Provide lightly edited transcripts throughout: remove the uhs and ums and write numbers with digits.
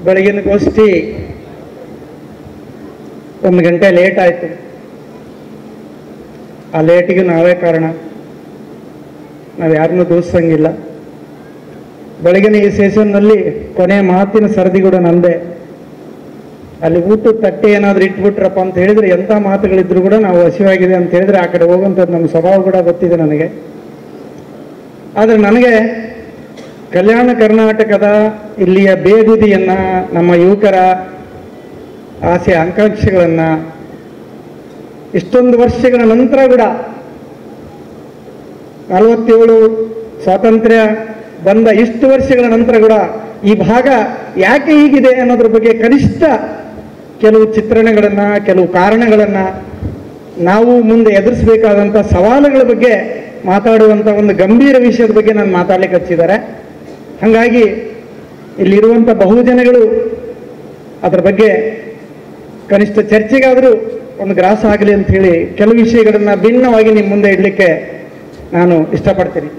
ಬೆಳಗಿನ ಗೋಷ್ಠಿ 1 ಗಂಟೆ ಲೇಟ್ ಆಯಿತು. ಆ ಲೇಟಿಗೆ ನಾವೇ ಕಾರಣ, ನಾವು ಯಾರನ್ನೂ ದೂಷಿಸಂಗಿಲ್ಲ. ಬೆಳಗಿನ ಈ ಸೆಷನ್ನಲ್ಲಿ ಕೊನೆಯ ಮಾತಿನ ಸರದಿ ಕೂಡ ನಂದೇ. ಅಲ್ಲಿ ಊಟದ ತಟ್ಟೆ ಏನಾದರೂ ಇಟ್ಬಿಟ್ರಪ್ಪ ಅಂತ ಹೇಳಿದ್ರೆ, ಎಂಥ ಮಾತುಗಳಿದ್ರು ಕೂಡ ನಾವು ಹಸಿವಾಗಿದೆ ಅಂತ ಹೇಳಿದ್ರೆ ಆ ಕಡೆ ಹೋಗುವಂಥದ್ದು ನಮ್ಮ ಸ್ವಭಾವ ಕೂಡ ಗೊತ್ತಿದೆ ನನಗೆ. ಆದರೆ ನನಗೆ ಕಲ್ಯಾಣ ಕರ್ನಾಟಕದ ಇಲ್ಲಿಯ ಬೇಗುದಿಯನ್ನು, ನಮ್ಮ ಯುವಕರ ಆಸೆ ಆಕಾಂಕ್ಷೆಗಳನ್ನು ಇಷ್ಟೊಂದು ವರ್ಷಗಳ ನಂತರ ಕೂಡ 47 ಸ್ವಾತಂತ್ರ್ಯ ಬಂದ ಇಷ್ಟು ವರ್ಷಗಳ ನಂತರ ಕೂಡ ಈ ಭಾಗ ಯಾಕೆ ಹೀಗಿದೆ ಅನ್ನೋದ್ರ ಬಗ್ಗೆ ಕನಿಷ್ಠ ಕೆಲವು ಚಿತ್ರಣಗಳನ್ನು, ಕೆಲವು ಕಾರಣಗಳನ್ನು, ನಾವು ಮುಂದೆ ಎದುರಿಸಬೇಕಾದಂಥ ಸವಾಲುಗಳ ಬಗ್ಗೆ ಮಾತಾಡುವಂಥ ಒಂದು ಗಂಭೀರ ವಿಷಯದ ಬಗ್ಗೆ ನಾನು ಮಾತಾಡಲಿಕ್ಕೆ ಹಚ್ಚಿದ್ದಾರೆ. ಹಾಗಾಗಿ ಇಲ್ಲಿರುವಂಥ ಬಹುಜನಗಳು ಅದರ ಬಗ್ಗೆ ಕನಿಷ್ಠ ಚರ್ಚೆಗಾದರೂ ಒಂದು ಗ್ರಾಸ ಆಗಲಿ ಅಂತ ಹೇಳಿ ಕೆಲವು ವಿಷಯಗಳನ್ನು ಭಿನ್ನವಾಗಿ ನಿಮ್ಮ ಮುಂದೆ ಇಡಲಿಕ್ಕೆ ನಾನು ಇಷ್ಟಪಡ್ತೀನಿ.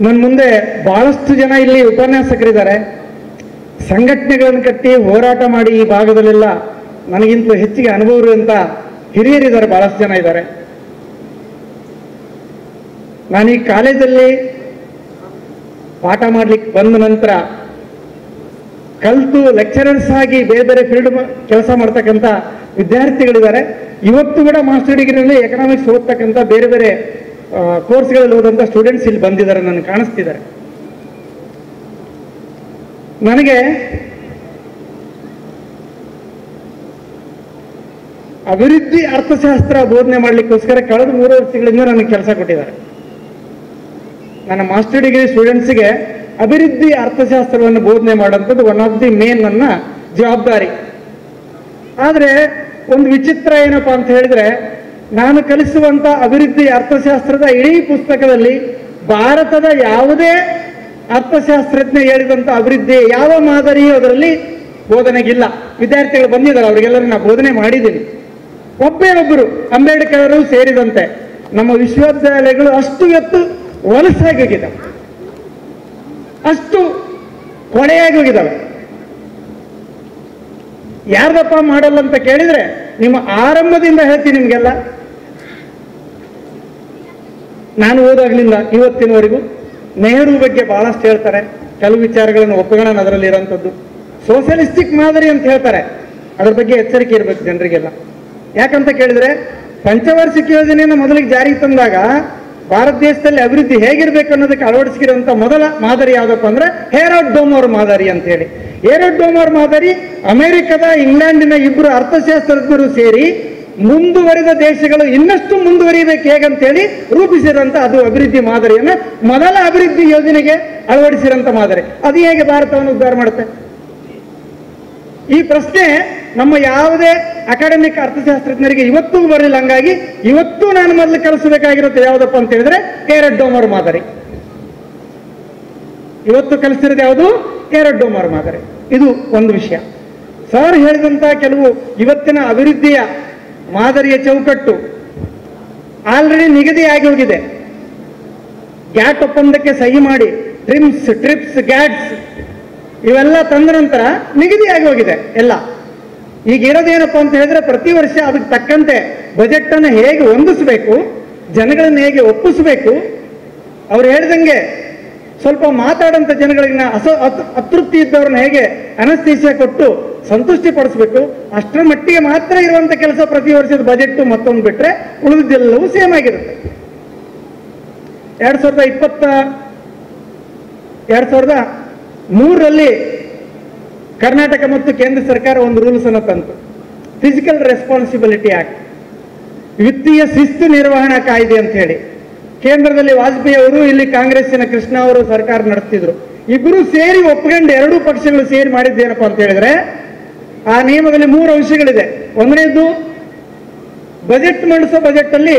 ನನ್ನ ಮುಂದೆ ಬಹಳಷ್ಟು ಜನ ಇಲ್ಲಿ ಉಪನ್ಯಾಸಕರಿದ್ದಾರೆ. ಸಂಘಟನೆಗಳನ್ನು ಕಟ್ಟಿ ಹೋರಾಟ ಮಾಡಿ ಈ ಭಾಗದಲ್ಲೆಲ್ಲ ನನಗಿಂತ ಹೆಚ್ಚಿಗೆ ಅನುಭವ ಇರುವಂಥ ಹಿರಿಯರಿದ್ದಾರೆ, ಬಹಳಷ್ಟು ಜನ ಇದ್ದಾರೆ. ನಾನು ಈ ಕಾಲೇಜಲ್ಲಿ ಪಾಠ ಮಾಡಲಿಕ್ಕೆ ಬಂದ ನಂತರ ಕಲಿತು ಲೆಕ್ಚರರ್ಸ್ ಆಗಿ ಬೇರೆ ಬೇರೆ ಫೀಲ್ಡ್ ಕೆಲಸ ಮಾಡ್ತಕ್ಕಂಥ ವಿದ್ಯಾರ್ಥಿಗಳಿದ್ದಾರೆ. ಇವತ್ತು ಕೂಡ ಮಾಸ್ಟರ್ ಡಿಗ್ರಿನಲ್ಲಿ ಎಕನಾಮಿಕ್ಸ್ ಓದ್ತಕ್ಕಂಥ ಬೇರೆ ಬೇರೆ ಕೋರ್ಸ್ಗಳಲ್ಲಿ ಓದಂಥ ಸ್ಟೂಡೆಂಟ್ಸ್ ಇಲ್ಲಿ ಬಂದಿದ್ದಾರೆ, ನನಗೆ ಕಾಣಿಸ್ತಿದ್ದಾರೆ. ನನಗೆ ಅಭಿವೃದ್ಧಿ ಅರ್ಥಶಾಸ್ತ್ರ ಬೋಧನೆ ಮಾಡಲಿಕ್ಕೋಸ್ಕರ ಕಳೆದ 3 ವರ್ಷಗಳಿಂದ ನನಗೆ ಕೆಲಸ ಕೊಟ್ಟಿದ್ದಾರೆ. ನನ್ನ ಮಾಸ್ಟರ್ ಡಿಗ್ರಿ ಸ್ಟೂಡೆಂಟ್ಸ್ಗೆ ಅಭಿವೃದ್ಧಿ ಅರ್ಥಶಾಸ್ತ್ರವನ್ನು ಬೋಧನೆ ಮಾಡುವಂಥದ್ದು ಒನ್ ಆಫ್ ದಿ ಮೇನ್ ನನ್ನ ಜವಾಬ್ದಾರಿ. ಆದರೆ ಒಂದು ವಿಚಿತ್ರ ಏನಪ್ಪ ಅಂತ ಹೇಳಿದ್ರೆ, ನಾನು ಕಲಿಸುವಂಥ ಅಭಿವೃದ್ಧಿ ಅರ್ಥಶಾಸ್ತ್ರದ ಇಡೀ ಪುಸ್ತಕದಲ್ಲಿ ಭಾರತದ ಯಾವುದೇ ಅರ್ಥಶಾಸ್ತ್ರಜ್ಞ ಹೇಳಿದಂಥ ಅಭಿವೃದ್ಧಿ ಯಾವ ಮಾದರಿಯೂ ಅದರಲ್ಲಿ ಬೋಧನೆಗಿಲ್ಲ. ವಿದ್ಯಾರ್ಥಿಗಳು ಬಂದಿದ್ದಾರೆ, ಅವರಿಗೆಲ್ಲರೂ ನಾನು ಬೋಧನೆ ಮಾಡಿದ್ದೀನಿ. ಒಬ್ಬರು ಅಂಬೇಡ್ಕರ್ ಸೇರಿದಂತೆ ನಮ್ಮ ವಿಶ್ವವಿದ್ಯಾಲಯಗಳು ಅಷ್ಟು ಎತ್ತು ವಲಸಾಗಿ ಹೋಗಿದ್ದಾವೆ, ಅಷ್ಟು ಕೊಳೆಯಾಗಿ ಹೋಗಿದ್ದಾವೆ. ಯಾರ್ದಪ್ಪ ಮಾಡಲ್ಲ ಅಂತ ಕೇಳಿದ್ರೆ, ನಿಮ್ಮ ಆರಂಭದಿಂದ ಹೇಳ್ತೀನಿ ನಿಮಗೆಲ್ಲ. ನಾನು ಓದಾಗ್ಲಿಂದ ಇವತ್ತಿನವರೆಗೂ ನೆಹರು ಬಗ್ಗೆ ಬಹಳಷ್ಟು ಹೇಳ್ತಾರೆ, ಕೆಲವು ವಿಚಾರಗಳನ್ನು ಒಪ್ಪಗೋಣ ಅದರಲ್ಲಿ ಇರೋಂಥದ್ದು. ಸೋಷಿಯಲಿಸ್ಟಿಕ್ ಮಾದರಿ ಅಂತ ಹೇಳ್ತಾರೆ, ಅದ್ರ ಬಗ್ಗೆ ಎಚ್ಚರಿಕೆ ಇರಬೇಕು ಜನರಿಗೆಲ್ಲ. ಯಾಕಂತ ಕೇಳಿದ್ರೆ, ಪಂಚವಾರ್ಷಿಕ ಯೋಜನೆಯನ್ನು ಮೊದಲಿಗೆ ಜಾರಿಗೆ ತಂದಾಗ ಭಾರತ ದೇಶದಲ್ಲಿ ಅಭಿವೃದ್ಧಿ ಹೇಗಿರ್ಬೇಕು ಅನ್ನೋದಕ್ಕೆ ಅಳವಡಿಸಿರುವಂಥ ಮೊದಲ ಮಾದರಿ ಯಾವುದಪ್ಪ ಅಂದ್ರೆ ಹೆರಾಲ್ಡ್ ಡೋಮರ್ ಮಾದರಿ ಅಂತ ಹೇಳಿ. ಹೆರಾಲ್ಡ್ ಡೋಮರ್ ಮಾದರಿ ಅಮೆರಿಕದ, ಇಂಗ್ಲೆಂಡಿನ 2 ಅರ್ಥಶಾಸ್ತ್ರಜ್ಞರು ಸೇರಿ ಮುಂದುವರಿದ ದೇಶಗಳು ಇನ್ನಷ್ಟು ಮುಂದುವರಿಬೇಕು ಹೇಗಂತೇಳಿ ರೂಪಿಸಿರಂತ ಅದು ಅಭಿವೃದ್ಧಿ ಮಾದರಿಯನ್ನು ಮೊದಲ ಅಭಿವೃದ್ಧಿ ಯೋಜನೆಗೆ ಅಳವಡಿಸಿರಂತ ಮಾದರಿ. ಅದು ಹೇಗೆ ಭಾರತವನ್ನು ಉದ್ಧಾರ ಮಾಡುತ್ತೆ? ಈ ಪ್ರಶ್ನೆ ನಮ್ಮ ಯಾವುದೇ ಅಕಾಡೆಮಿಕ್ ಅರ್ಥಶಾಸ್ತ್ರಜ್ಞರಿಗೆ ಇವತ್ತೂ ಬರಲಿಲ್ಲ. ಹಂಗಾಗಿ ಇವತ್ತು ನಾನು ಮೊದಲು ಕಲಿಸಬೇಕಾಗಿರುತ್ತೆ ಯಾವುದಪ್ಪ ಅಂತ ಹೇಳಿದ್ರೆ ಹೆರಾಲ್ಡ್ ಡೋಮರ್ ಮಾದರಿ. ಇವತ್ತು ಕಲಿಸಿರೋದು ಯಾವುದು? ಹೆರಾಲ್ಡ್ ಡೋಮರ್ ಮಾದರಿ. ಇದು ಒಂದು ವಿಷಯ. ಸರ್ ಹೇಳಿದಂಥ ಕೆಲವು ಇವತ್ತಿನ ಅಭಿವೃದ್ಧಿಯ ಮಾದರಿಯ ಚೌಕಟ್ಟು ಆಲ್ರೆಡಿ ನಿಗದಿಯಾಗಿ ಹೋಗಿದೆ. ಗ್ಯಾಟ್ ಒಪ್ಪಂದಕ್ಕೆ ಸಹಿ ಮಾಡಿ ಟ್ರಿಪ್ಸ್ ಗ್ಯಾಟ್ಸ್ ಇವೆಲ್ಲ ತಂದ ನಂತರ ನಿಗದಿಯಾಗಿ ಹೋಗಿದೆ ಎಲ್ಲ. ಈಗ ಇರೋದೇನಪ್ಪ ಅಂತ ಹೇಳಿದ್ರೆ, ಪ್ರತಿ ವರ್ಷ ಅದಕ್ಕೆ ತಕ್ಕಂತೆ ಬಜೆಟ್ ಅನ್ನು ಹೇಗೆ ಹೊಂದಿಸಬೇಕು, ಜನಗಳನ್ನು ಹೇಗೆ ಒಪ್ಪಿಸಬೇಕು, ಅವ್ರು ಹೇಳ್ದಂಗೆ ಸ್ವಲ್ಪ ಮಾತಾಡಂತ ಜನಗಳಿಗೆ ಅತೃಪ್ತಿ ಇದ್ದವ್ರನ್ನ ಹೇಗೆ ಅನಸ್ತೇಸಿಯಾ ಕೊಟ್ಟು ಸಂತುಷ್ಟಿ ಪಡಿಸ್ಬೇಕು, ಅಷ್ಟರ ಮಟ್ಟಿಗೆ ಮಾತ್ರ ಇರುವಂತ ಕೆಲಸ ಪ್ರತಿ ವರ್ಷದ ಬಜೆಟ್ ಮತ್ತೊಂದು ಬಿಟ್ರೆ ಉಳಿದೆಲ್ಲವೂ ಸೇಮ್ ಆಗಿರುತ್ತೆ. 2003ರಲ್ಲಿ ಕರ್ನಾಟಕ ಮತ್ತು ಕೇಂದ್ರ ಸರ್ಕಾರ ಒಂದು ರೂಲ್ಸ್ ಅನ್ನು ತಂತು, ಫಿಸಿಕಲ್ ರೆಸ್ಪಾನ್ಸಿಬಿಲಿಟಿ ಆಕ್ಟ್, ವಿತ್ತೀಯ ಶಿಸ್ತು ನಿರ್ವಹಣಾ ಕಾಯ್ದೆ ಅಂತ ಹೇಳಿ. ಕೇಂದ್ರದಲ್ಲಿ ವಾಜಪೇಯಿ ಅವರು, ಇಲ್ಲಿ ಕಾಂಗ್ರೆಸ್ಸಿನ ಕೃಷ್ಣ ಅವರು ಸರ್ಕಾರ ನಡೆಸ್ತಿದ್ರು. ಇಬ್ಬರು ಸೇರಿ ಒಪ್ಕೊಂಡು 2 ಪಕ್ಷಗಳು ಸೇರಿ ಮಾಡಿದ್ದೇನಪ್ಪ ಅಂತ ಹೇಳಿದ್ರೆ, ಆ ನಿಯಮದಲ್ಲಿ 3 ಅಂಶಗಳಿದೆ. ಒಂದನೇದು, ಬಜೆಟ್ ಮಂಡಿಸೋ ಬಜೆಟ್ ಅಲ್ಲಿ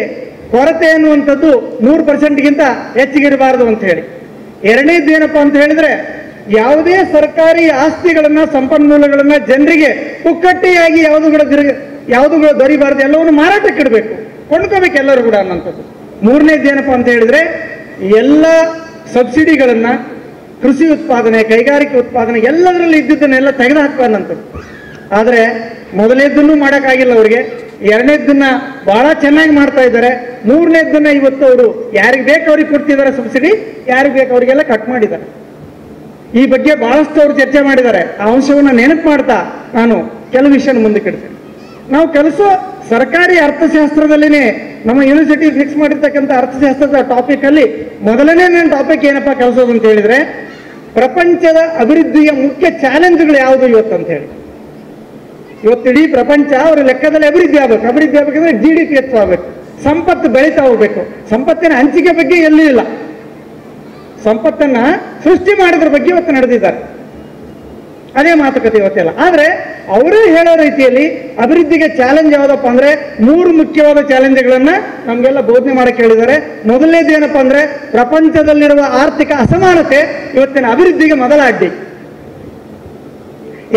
ಕೊರತೆ ಅನ್ನುವಂಥದ್ದು 100%ಗಿಂತ ಹೆಚ್ಚಿಗಿರಬಾರದು ಅಂತ ಹೇಳಿ. ಎರಡನೇದು ಏನಪ್ಪಾ ಅಂತ ಹೇಳಿದ್ರೆ, ಯಾವುದೇ ಸರ್ಕಾರಿ ಆಸ್ತಿಗಳನ್ನ, ಸಂಪನ್ಮೂಲಗಳನ್ನ ಜನರಿಗೆ ಪುಕ್ಕಟ್ಟೆಯಾಗಿ ಯಾವುದುಗಳು ದೊರೀಬಾರದು, ಎಲ್ಲವನ್ನು ಮಾರಾಟಕ್ಕೆ ಇಡಬೇಕು, ಕೊಂಡ್ಕೋಬೇಕು ಎಲ್ಲರೂ ಕೂಡ ಅನ್ನೋಂಥದ್ದು. ಮೂರನೇದು ಏನಪ್ಪಾ ಅಂತ ಹೇಳಿದ್ರೆ, ಎಲ್ಲ ಸಬ್ಸಿಡಿಗಳನ್ನ ಕೃಷಿ ಉತ್ಪಾದನೆ, ಕೈಗಾರಿಕೆ ಉತ್ಪಾದನೆ ಎಲ್ಲದರಲ್ಲಿ ಇದ್ದಿದ್ದನ್ನೆಲ್ಲ ತೆಗೆದುಹಾಕುವಂಥದ್ದು. ಆದರೆ ಮೊದಲನೇದನ್ನು ಮಾಡೋಕ್ಕಾಗಿಲ್ಲ ಅವ್ರಿಗೆ, ಎರಡನೇದನ್ನ ಬಹಳ ಚೆನ್ನಾಗಿ ಮಾಡ್ತಾ ಇದ್ದಾರೆ, ಮೂರನೇದನ್ನ ಇವತ್ತು ಅವರು ಯಾರಿಗೆ ಬೇಕು ಅವ್ರಿಗೆ ಕೊಡ್ತಿದ್ದಾರೆ ಸಬ್ಸಿಡಿ, ಯಾರಿಗೆ ಬೇಕು ಅವರಿಗೆಲ್ಲ ಕಟ್ ಮಾಡಿದ್ದಾರೆ. ಈ ಬಗ್ಗೆ ಬಹಳಷ್ಟು ಅವರು ಚರ್ಚೆ ಮಾಡಿದ್ದಾರೆ. ಆ ಅಂಶವನ್ನು ನೆನಪು ಮಾಡ್ತಾ ನಾನು ಕೆಲವು ವಿಷಯ ಮುಂದಕ್ಕೆ ಇಡ್ತೇನೆ. ನಾವು ಕಲಿಸೋ ಸರ್ಕಾರಿ ಅರ್ಥಶಾಸ್ತ್ರದಲ್ಲಿನೇ ನಮ್ಮ ಯೂನಿವರ್ಸಿಟಿ ಫಿಕ್ಸ್ ಮಾಡಿರ್ತಕ್ಕಂಥ ಅರ್ಥಶಾಸ್ತ್ರದ ಟಾಪಿಕ್ ಅಲ್ಲಿ ಮೊದಲನೇ ಟಾಪಿಕ್ ಏನಪ್ಪಾ ಕಲಿಸೋದು ಅಂತ ಹೇಳಿದ್ರೆ, ಪ್ರಪಂಚದ ಅಭಿವೃದ್ಧಿಯ ಮುಖ್ಯ ಚಾಲೆಂಜ್ಗಳು ಯಾವುದು ಇವತ್ತು ಅಂತ ಹೇಳಿ. ಇವತ್ತು ಇಡೀ ಪ್ರಪಂಚ ಅವರ ಲೆಕ್ಕದಲ್ಲಿ ಅಭಿವೃದ್ಧಿ ಆಗಬೇಕು. ಅಭಿವೃದ್ಧಿ ಆಗಬೇಕಂದ್ರೆ GDP ಹೆಚ್ಚಾಗಬೇಕು, ಸಂಪತ್ತು ಬೆಳೀತಾ ಹೋಗ್ಬೇಕು. ಸಂಪತ್ತಿನ ಹಂಚಿಕೆ ಬಗ್ಗೆ ಎಲ್ಲೂ ಇಲ್ಲ, ಸಂಪತ್ತನ್ನ ಸೃಷ್ಟಿ ಮಾಡೋದ್ರ ಬಗ್ಗೆ ಇವತ್ತು ನಡೆದಿದ್ದಾರೆ. ಅದೇ ಮಾತುಕತೆ ಇವತ್ತೆಲ್ಲ. ಆದ್ರೆ ಅವರೇ ಹೇಳೋ ರೀತಿಯಲ್ಲಿ ಅಭಿವೃದ್ಧಿಗೆ ಚಾಲೆಂಜ್ ಯಾವುದಪ್ಪ ಅಂದ್ರೆ 3 ಮುಖ್ಯವಾದ ಚಾಲೆಂಜ್ಗಳನ್ನ ನಮ್ಗೆಲ್ಲ ಬೋಧನೆ ಮಾಡಕ್ಕೆ ಹೇಳಿದ್ದಾರೆ. ಮೊದಲನೇದು ಏನಪ್ಪಾ ಅಂದ್ರೆ, ಪ್ರಪಂಚದಲ್ಲಿರುವ ಆರ್ಥಿಕ ಅಸಮಾನತೆ ಇವತ್ತಿನ ಅಭಿವೃದ್ಧಿಗೆ ಮೊದಲ ಅಡ್ಡಿ.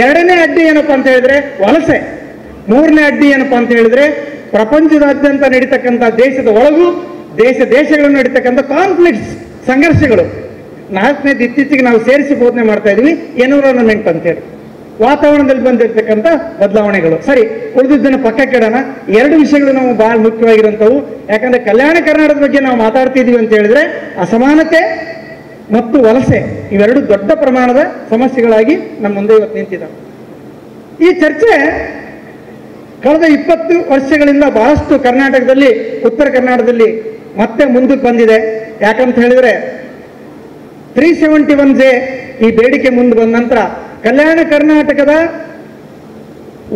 ಎರಡನೇ ಅಡ್ಡಿ ಏನಪ್ಪಾ ಅಂತ ಹೇಳಿದ್ರೆ ವಲಸೆ. ಮೂರನೇ ಅಡ್ಡಿ ಏನಪ್ಪಾ ಅಂತ ಹೇಳಿದ್ರೆ ಪ್ರಪಂಚದಾದ್ಯಂತ ನಡೀತಕ್ಕಂಥ ದೇಶದ ಒಳಗೂ ದೇಶಗಳನ್ನು ನಡೀತಕ್ಕಂಥ ಕಾನ್ಫ್ಲಿಕ್ಟ್ಸ್, ಸಂಘರ್ಷಗಳು. ನಾಲ್ಕನೇದು ಇತ್ತೀಚೆಗೆ ನಾವು ಸೇರಿಸಿ ಬೋಧನೆ ಮಾಡ್ತಾ ಇದೀವಿ ಎನ್ವಿರಾನ್ಮೆಂಟ್ ಅಂತ ಹೇಳಿ, ವಾತಾವರಣದಲ್ಲಿ ಬಂದಿರತಕ್ಕಂಥ ಬದಲಾವಣೆಗಳು. ಸರಿ, ಉಳಿದಿದ್ದನ್ನು ಪಕ್ಕಕ್ಕೆ ಇಡೋಣ. 2 ವಿಷಯಗಳು ನಾವು ಬಹಳ ಮುಖ್ಯವಾಗಿರುವಂಥವು. ಯಾಕಂದ್ರೆ ಕಲ್ಯಾಣ ಕರ್ನಾಟಕದ ಬಗ್ಗೆ ನಾವು ಮಾತಾಡ್ತಿದೀವಿ ಅಂತ ಹೇಳಿದ್ರೆ ಅಸಮಾನತೆ ಮತ್ತು ವಲಸೆ ಇವೆರಡು ದೊಡ್ಡ ಪ್ರಮಾಣದ ಸಮಸ್ಯೆಗಳಾಗಿ ನಮ್ಮ ಮುಂದೆ ಇವತ್ತು ನಿಂತಿದ್ದಾವೆ. ಈ ಚರ್ಚೆ ಕಳೆದ 20 ವರ್ಷಗಳಿಂದ ಬಹಳಷ್ಟು ಕರ್ನಾಟಕದಲ್ಲಿ, ಉತ್ತರ ಕರ್ನಾಟಕದಲ್ಲಿ ಮತ್ತೆ ಮುಂದಕ್ಕೆ ಬಂದಿದೆ. ಯಾಕಂತ ಹೇಳಿದ್ರೆ 371J ಈ ಬೇಡಿಕೆ ಮುಂದೆ ಬಂದ ನಂತರ ಕಲ್ಯಾಣ ಕರ್ನಾಟಕದ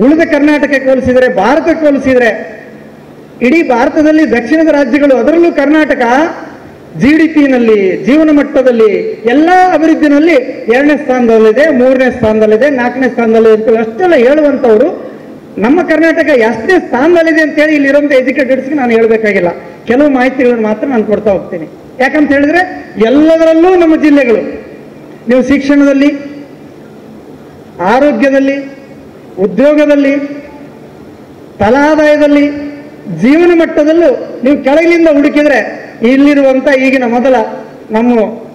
ಉಳಿದ ಕರ್ನಾಟಕಕ್ಕೆ ಹೋಲಿಸಿದರೆ, ಭಾರತಕ್ಕೆ ಹೋಲಿಸಿದರೆ, ಇಡೀ ಭಾರತದಲ್ಲಿ ದಕ್ಷಿಣದ ರಾಜ್ಯಗಳು, ಅದರಲ್ಲೂ ಕರ್ನಾಟಕ GDP-ನಲ್ಲಿ, ಜೀವನ ಮಟ್ಟದಲ್ಲಿ, ಎಲ್ಲ ಅಭಿವೃದ್ಧಿನಲ್ಲಿ 2ನೇ ಸ್ಥಾನದಲ್ಲಿದೆ, 3ನೇ ಸ್ಥಾನದಲ್ಲಿದೆ, 4ನೇ ಸ್ಥಾನದಲ್ಲಿದೆ ಅಂತ ಅಷ್ಟೆಲ್ಲ ಹೇಳುವಂಥವ್ರು. ನಮ್ಮ ಕರ್ನಾಟಕ ಎಷ್ಟನೇ ಸ್ಥಾನದಲ್ಲಿದೆ ಅಂತೇಳಿ ಇಲ್ಲಿರುವಂಥ ಎಜುಕೇಟೆಡ್ಸ್ಗೆ ನಾನು ಹೇಳಬೇಕಾಗಿಲ್ಲ, ಕೆಲವು ಮಾಹಿತಿಗಳನ್ನು ಮಾತ್ರ ನಾನು ಕೊಡ್ತಾ ಹೋಗ್ತೀನಿ. ಯಾಕಂತ ಹೇಳಿದ್ರೆ ಎಲ್ಲದರಲ್ಲೂ ನಮ್ಮ ಜಿಲ್ಲೆಗಳು, ನೀವು ಶಿಕ್ಷಣದಲ್ಲಿ, ಆರೋಗ್ಯದಲ್ಲಿ, ಉದ್ಯೋಗದಲ್ಲಿ, ತಲಾದಾಯದಲ್ಲಿ, ಜೀವನ ಮಟ್ಟದಲ್ಲೂ ನೀವು ಕೆಳಗಿನಿಂದ ಹುಡುಕಿದ್ರೆ ಇಲ್ಲಿರುವಂಥ ಈಗಿನ ಮೊದಲ ನಮ್ಮ